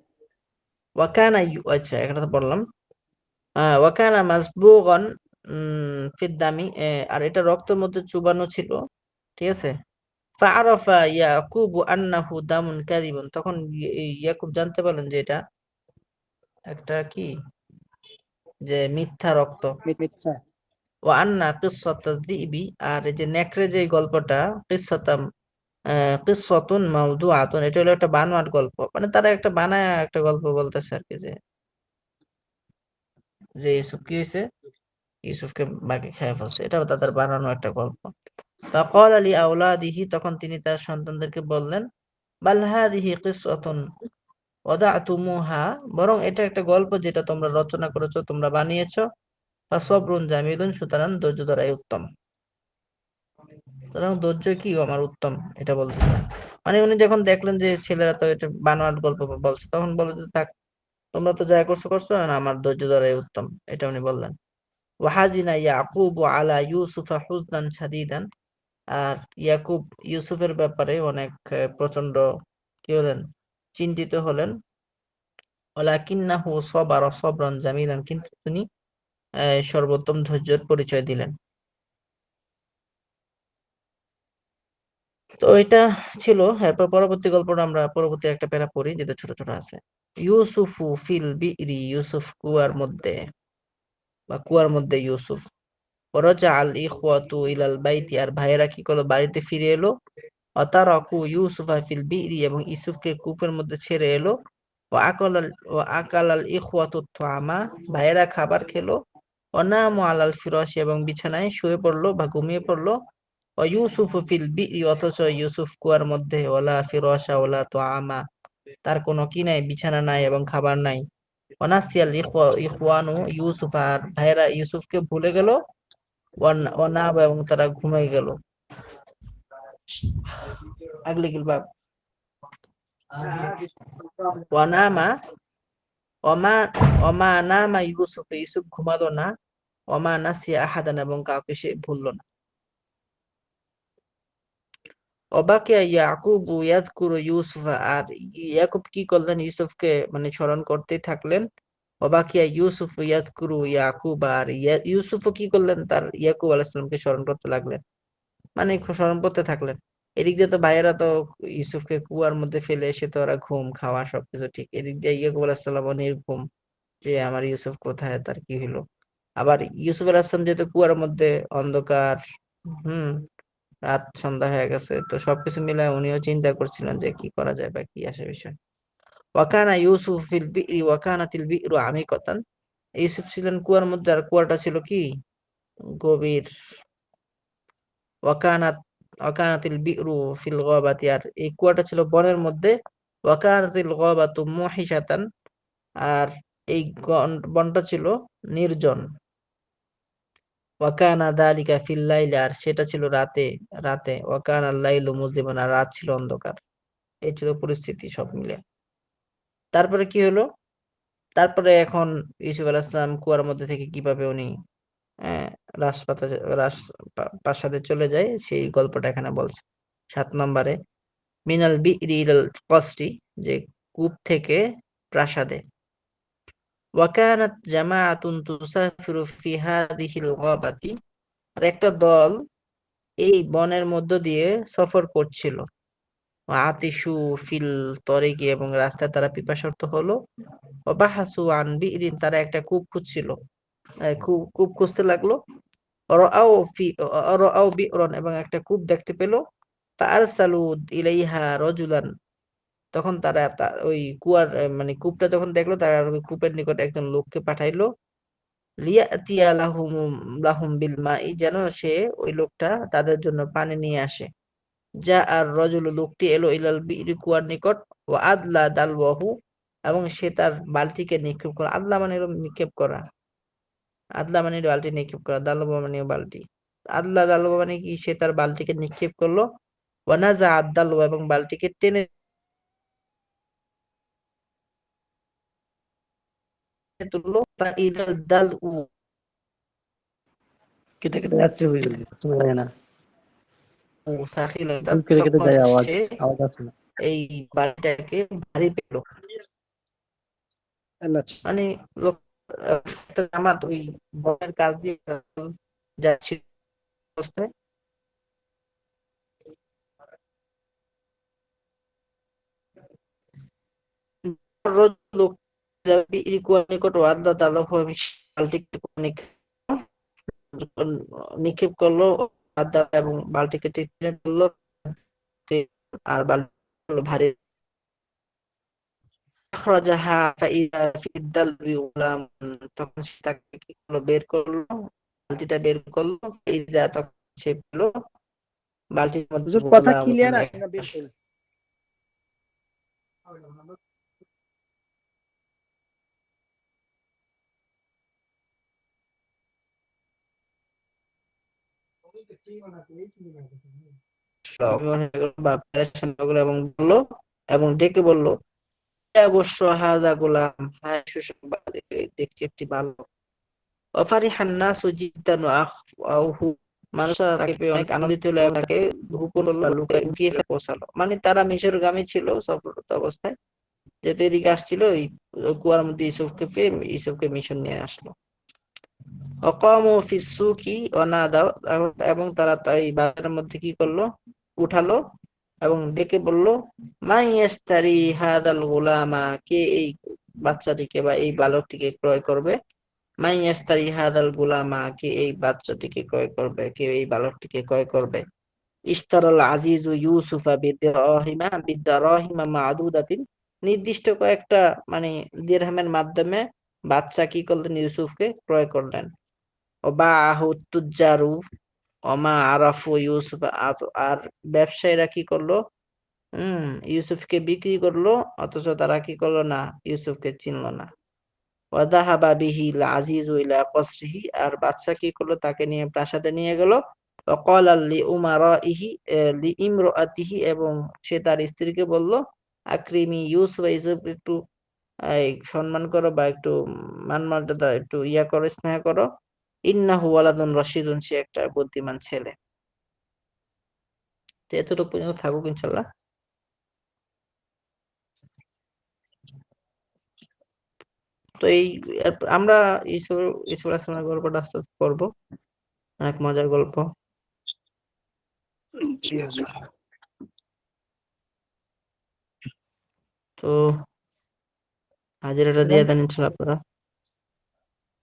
ওয়াকানা আচ্ছা এটা তো বললাম। ওয়াকানা মাসবুগান ফিদ দামি, আর এটা রক্তের মধ্যে চুবানো ছিল, ঠিক আছে। ফাআরাফা ইয়াকুবু আন্নাহু দামুন কাযিবুন, তখন ইয়াকুব জানতে পারলেন যে এটা একটা কি, যে মিথ্যা রক্ত। মিথ্যা। ওয়া আন্না কিসসাতা যিবি, আর এই যে নেকড়ে যে গল্পটা, কিসসাতাম কিসসাতুন মাওদুআতুন, এটা হলো একটা বানোয়াট গল্প, মানে তারা একটা বানায়া একটা গল্প বলতেছে আর কি, যে যে ইউসুফ কি হয়েছে, ইউসুফকে বাঘে খেয়ে ফেলছে, এটাও তাদের বানানো একটা গল্প। ফাকাল লি আওলাদিহি, তখন তিনি তার সন্তানদেরকে বললেন, বাল হাদিহি কিসসাতুন ওয়াদাতুমুহা, বরং এটা একটা গল্প যেটা তোমরা রচনা করেছো, তোমরা বানিয়েছো। ফাসবরুন জামিলুন, সুতরাং ধৈর্য ধরাই উত্তম। সুতরাং ধৈর্য কি আমার উত্তম, এটা বলতেছেন। মানে উনি যখন দেখলেন যে ছেলেরা তো এটা বানোয়াট গল্প বলছে, তখন বলে যে থাক, তোমরা তো যা করছো করছো, আর আমার ধৈর্য ধরাই উত্তম, এটা উনি বললেন। ওয়াহাজিনা ইয়াকুবু আলা ইউসুফা হুজনান শাদীদান, আর ইয়াকুব ইউসুফের ব্যাপারে অনেক প্রচন্ড কি হলেন, চিন্তিত হলেন। ওয়ালাকিন্নাহু সাবারা সাবরান জামিলান, কিন্তু তিনি সর্বোত্তম ধৈর্যের পরিচয় দিলেন। তো এটা ছিল। এরপর পরবর্তী গল্পটা আমরা পরবর্তী একটা প্যারা পড়ি, যেটা ছোট ছোট আছে। ইউসুফু ফিল বিরি, ইউসুফ কুয়ার মধ্যে, বা কুয়ার মধ্যে ইউসুফ। ওয়ারাজা আল ইখওয়াতু ইলাল বাইতি, আর ভাইয়েরা কি করলো, বাড়িতে ফিরে এলো। অতারাকু ইউসুফা ফিল বিরি, এবং ইউসুফকে কূপের মধ্যে ছেড়ে এলো। ও আকালাল ইখওয়াতু তাআমা, ভাইয়েরা খাবার খেলো। অনামু আলাল ফিরাশি, এবং বিছানায় শুয়ে পড়লো বা ঘুমিয়ে পড়লো। ও ইউসুফু ফিল বিরি, অথচ ইউসুফ কুয়ার মধ্যে। ওয়ালা ফিরাশা ওয়ালা তাআমা, তার কোনো কি নাই, বিছানা নাই এবং খাবার নাই। অনাসিয়াল ইখওয়ানু ইউসুফ, আর ভাইয়েরা ইউসুফকে ভুলে গেল। ওয়ানাবা, এবং তারা ঘুমিয়ে গেল। আগলি কিলবাব ওয়ানামা, অমা অমা নামা ইউসুফ, ইউসুফ ঘুমালো না। অমা নাসিয়া আহাদান, এবং কাউকে সে ভুললো না। অবাকিয়া ইয়াকুব ইয়াযকুরু ইউসুফ, আর ইয়াকুব কি করলেন, ইউসুফকে মানে স্মরণ করতেই থাকলেন। অবাকিয়া ইউসুফ ইয়াযকুরু ইয়াকুব, আর ইউসুফও কি করলেন, তার ইয়াকুব আলাইহিস সালামকে স্মরণ করতে লাগলেন, মানে স্মরণ করতে থাকলেন। এদিক দিয়ে তো ভাইয়েরা তো ইউসুফকে কুয়ার মধ্যে ফেলে এসে তো ওরা ঘুম খাওয়া সবকিছু ঠিক, এদিক দিয়ে ইয়াকুব আলাইহিস সালামও নির্ঘুম, যে আমার ইউসুফ কোথায়, তার কি হলো। আবার ইউসুফ আলাইহিস সালাম যেহেতু কুয়ার মধ্যে, অন্ধকার, হুম, রাত সন্ধ্যা হয়ে গেছে, তো সবকিছু মিলায় উনিও চিন্তা করছিলেন যে কি করা যায় বা কি আসে বিষয়। ওয়াকানা ইউসুফ ফিল বিরি ওয়াকানাতিল বিরু আমিকাতান, ইউসুফ ছিলেন কুয়ার মধ্যে, আর কুয়াটা ছিল কি, গভীর। ওয়াকানাত ওয়াকানাতিল বিরু ফিল গাবাতি, আর এই কুয়াটা ছিল বনের মধ্যে। ওয়াকানাতিল গাবাতু মুহিশাতান, আর এই বনটা ছিল নির্জন। ওয়াকানা যালিকা ফিল লাইলি, আর সেটা ছিল রাতে। ওয়াকানাল লাইলু মুজলিমান, আর রাত ছিল অন্ধকার। এই ছিল পরিস্থিতি সব মিলে। তারপরে কি হলো, তারপরে এখন ইউসুফ আলাইহিস সালাম কুয়ার মধ্যে থেকে কিভাবে উনি আহ, রাজপাতা রাজ প্রাসাদে চলে যায়, সেই গল্পটা এখানে বলছে 7 নম্বরে। মিনাল বিরি ইলাল কসরি, যে কূপ থেকে প্রাসাদে। ওয়াকানাত জামাআতুন তুসাফিরু ফি হাযিহিল গাবাতি, আর একটা দল এই বনের মধ্য দিয়ে সফর করছিল। আতিশু ফিল তরিকি, এবং রাস্তায় তারা পিপাসার্ত হলো। ওয়াবাহাসু আন বিরিন, তারা একটা কূপ খুঁজছিল, কূপ খুঁজতে লাগলো। রাআও ফি রাআও বিরন, এবং একটা কূপ দেখতে পেল। ফাআরসালু ইলাইহা রাজুলান, তখন তারা ওই কুয়ার মানে কূপটা যখন দেখলো, তারা ওই কূপের নিকট একজন লোককে পাঠাইলো। লিয়াতিয়া লাহুম বিল মাই, যেন সে ওই লোকটা তাদের জন্য পানি নিয়ে আসে। যা আর রজুল, লোকটি এলো ইলাল বিরি, কুয়ার নিকট। ও আদলা দালওয়াহু, এবং সে তার বালতিকে নিক্ষেপ করা। আদলা মানে হলো নিক্ষেপ করা, আদলা মানে বালতি নিক্ষেপ করা, দালওয়া মানে বালতি। আল্লাহ দালু মানে কি, সে তার বালতিকে নিক্ষেপ করলো, ওয়ানাজা আদালু এবং বালতিকে টেনে তুললো, ফাইদাল দালু কেটে কেটে যাচ্ছে হুজুর, শোনা যায় না, সাখিলাতান, একদম কেটে কেটে তখন যায় আওয়াজ, সে আওয়াজ আসছে না। এই বালতিটাকে ভারী পেল। আল্লাহ। মানে লোক একটা জামাত ওই বনের কাজ দিয়ে যাচ্ছিল অবস্থায় রোজ লোক যাবে নিকট ওয়াদা তালাহ নিক্ষেপ করলো আদা এবং বালতিকে টেনে তুললো, আর বালতি ভারী। আখরাজাহা ফাইদা ফি দালবি গুলাম, তখন সে তাকে কি করলো, বের করলো, বালতিটা বের করলো, ফাইদা তখন সে পেল বালতির মধ্যে হুজুর কথা গোলাম ক্লিয়ার আসে না একটা বিলকুল। অভিমান হয়ে গেল বা পেরেশান হয়ে গেল এবং বললো, এবং ডেকে বললো, অবশ্য হাজা গোলাম, হ্যাঁ সুসংবাদ, দেখছি একটি বালক। অফারিহান নাসু জিদ্দান আখফাহু, মানুষরা তাকে পেয়ে অনেক আনন্দিত হলো এবং তাকে গোপন বা লুকিয়ে পৌঁছালো। মানে তারা মিশরগামী ছিল সফররত অবস্থায়, যেতে এদিকে আসছিল, ওই কুয়ার মধ্যে ইউসুফকে পেয়ে ইউসুফকে মিশন নিয়ে আসলো। অকামু ফিস সুকি ওয়ানাদাও, এবং তারা তাই বাজারের মধ্যে কি করলো, উঠালো এবং ডেকে বলল, মাই ইয়াশতারি হাদাল গুলামা, কে এই বাচ্চাটিকে বা এই বালকটিকে ক্রয় করবে। মাই ইয়াশতারি হাদাল গুলামা, কে এই বাচ্চাটিকে ক্রয় করবে, কে এই বালকটিকে ক্রয় করবে। ইশতারাল আজিজু ইউসুফা বিদ্দারাহিমা মাদুদাতিন, নির্দিষ্ট কয়েকটা মানে দিরহামের মাধ্যমে বাদশা কি করলেন, ইউসুফকে ক্রয় করলেন। ও বা আহু তুজ্জারু অমা আরাফু ইউসুফ, আর ব্যবসায়ীরা কি করলো, ইউসুফকে বিক্রি করলো, অথচ তারা কি করলো না, ইউসুফকে চিনলো না। ওয়াদাহাবা বিহি আজিজু ইলা কসরিহি, আর বাদশা কি করলো, তাকে নিয়ে প্রাসাদে নিয়ে গেল। ওয়াকালা লিউমারাইহি লিইমরাতিহি, এবং সে তার স্ত্রীকে বলল, আকরিমি ইউসুফ, ইউসুফকে একটু এই সম্মান করো বা একটু মান মর্যাদা একটু করো, স্নেহ করো। ইন্নাহু ওয়ালাদুন রাশিদুন, সে একটা বুদ্ধিমান ছেলে। তো এতটুকু পর্যন্ত থাকুক ইনশাল্লাহ। তো এই আমরা ঈশ্বর ঈশ্বর আসমানের গল্পটা আস্তে আস্তে পড়বো, অনেক মজার গল্প। জি হুজুর। তো হাজিরাটা দিয়ে দেন ইনশাল্লাহ আপনারা।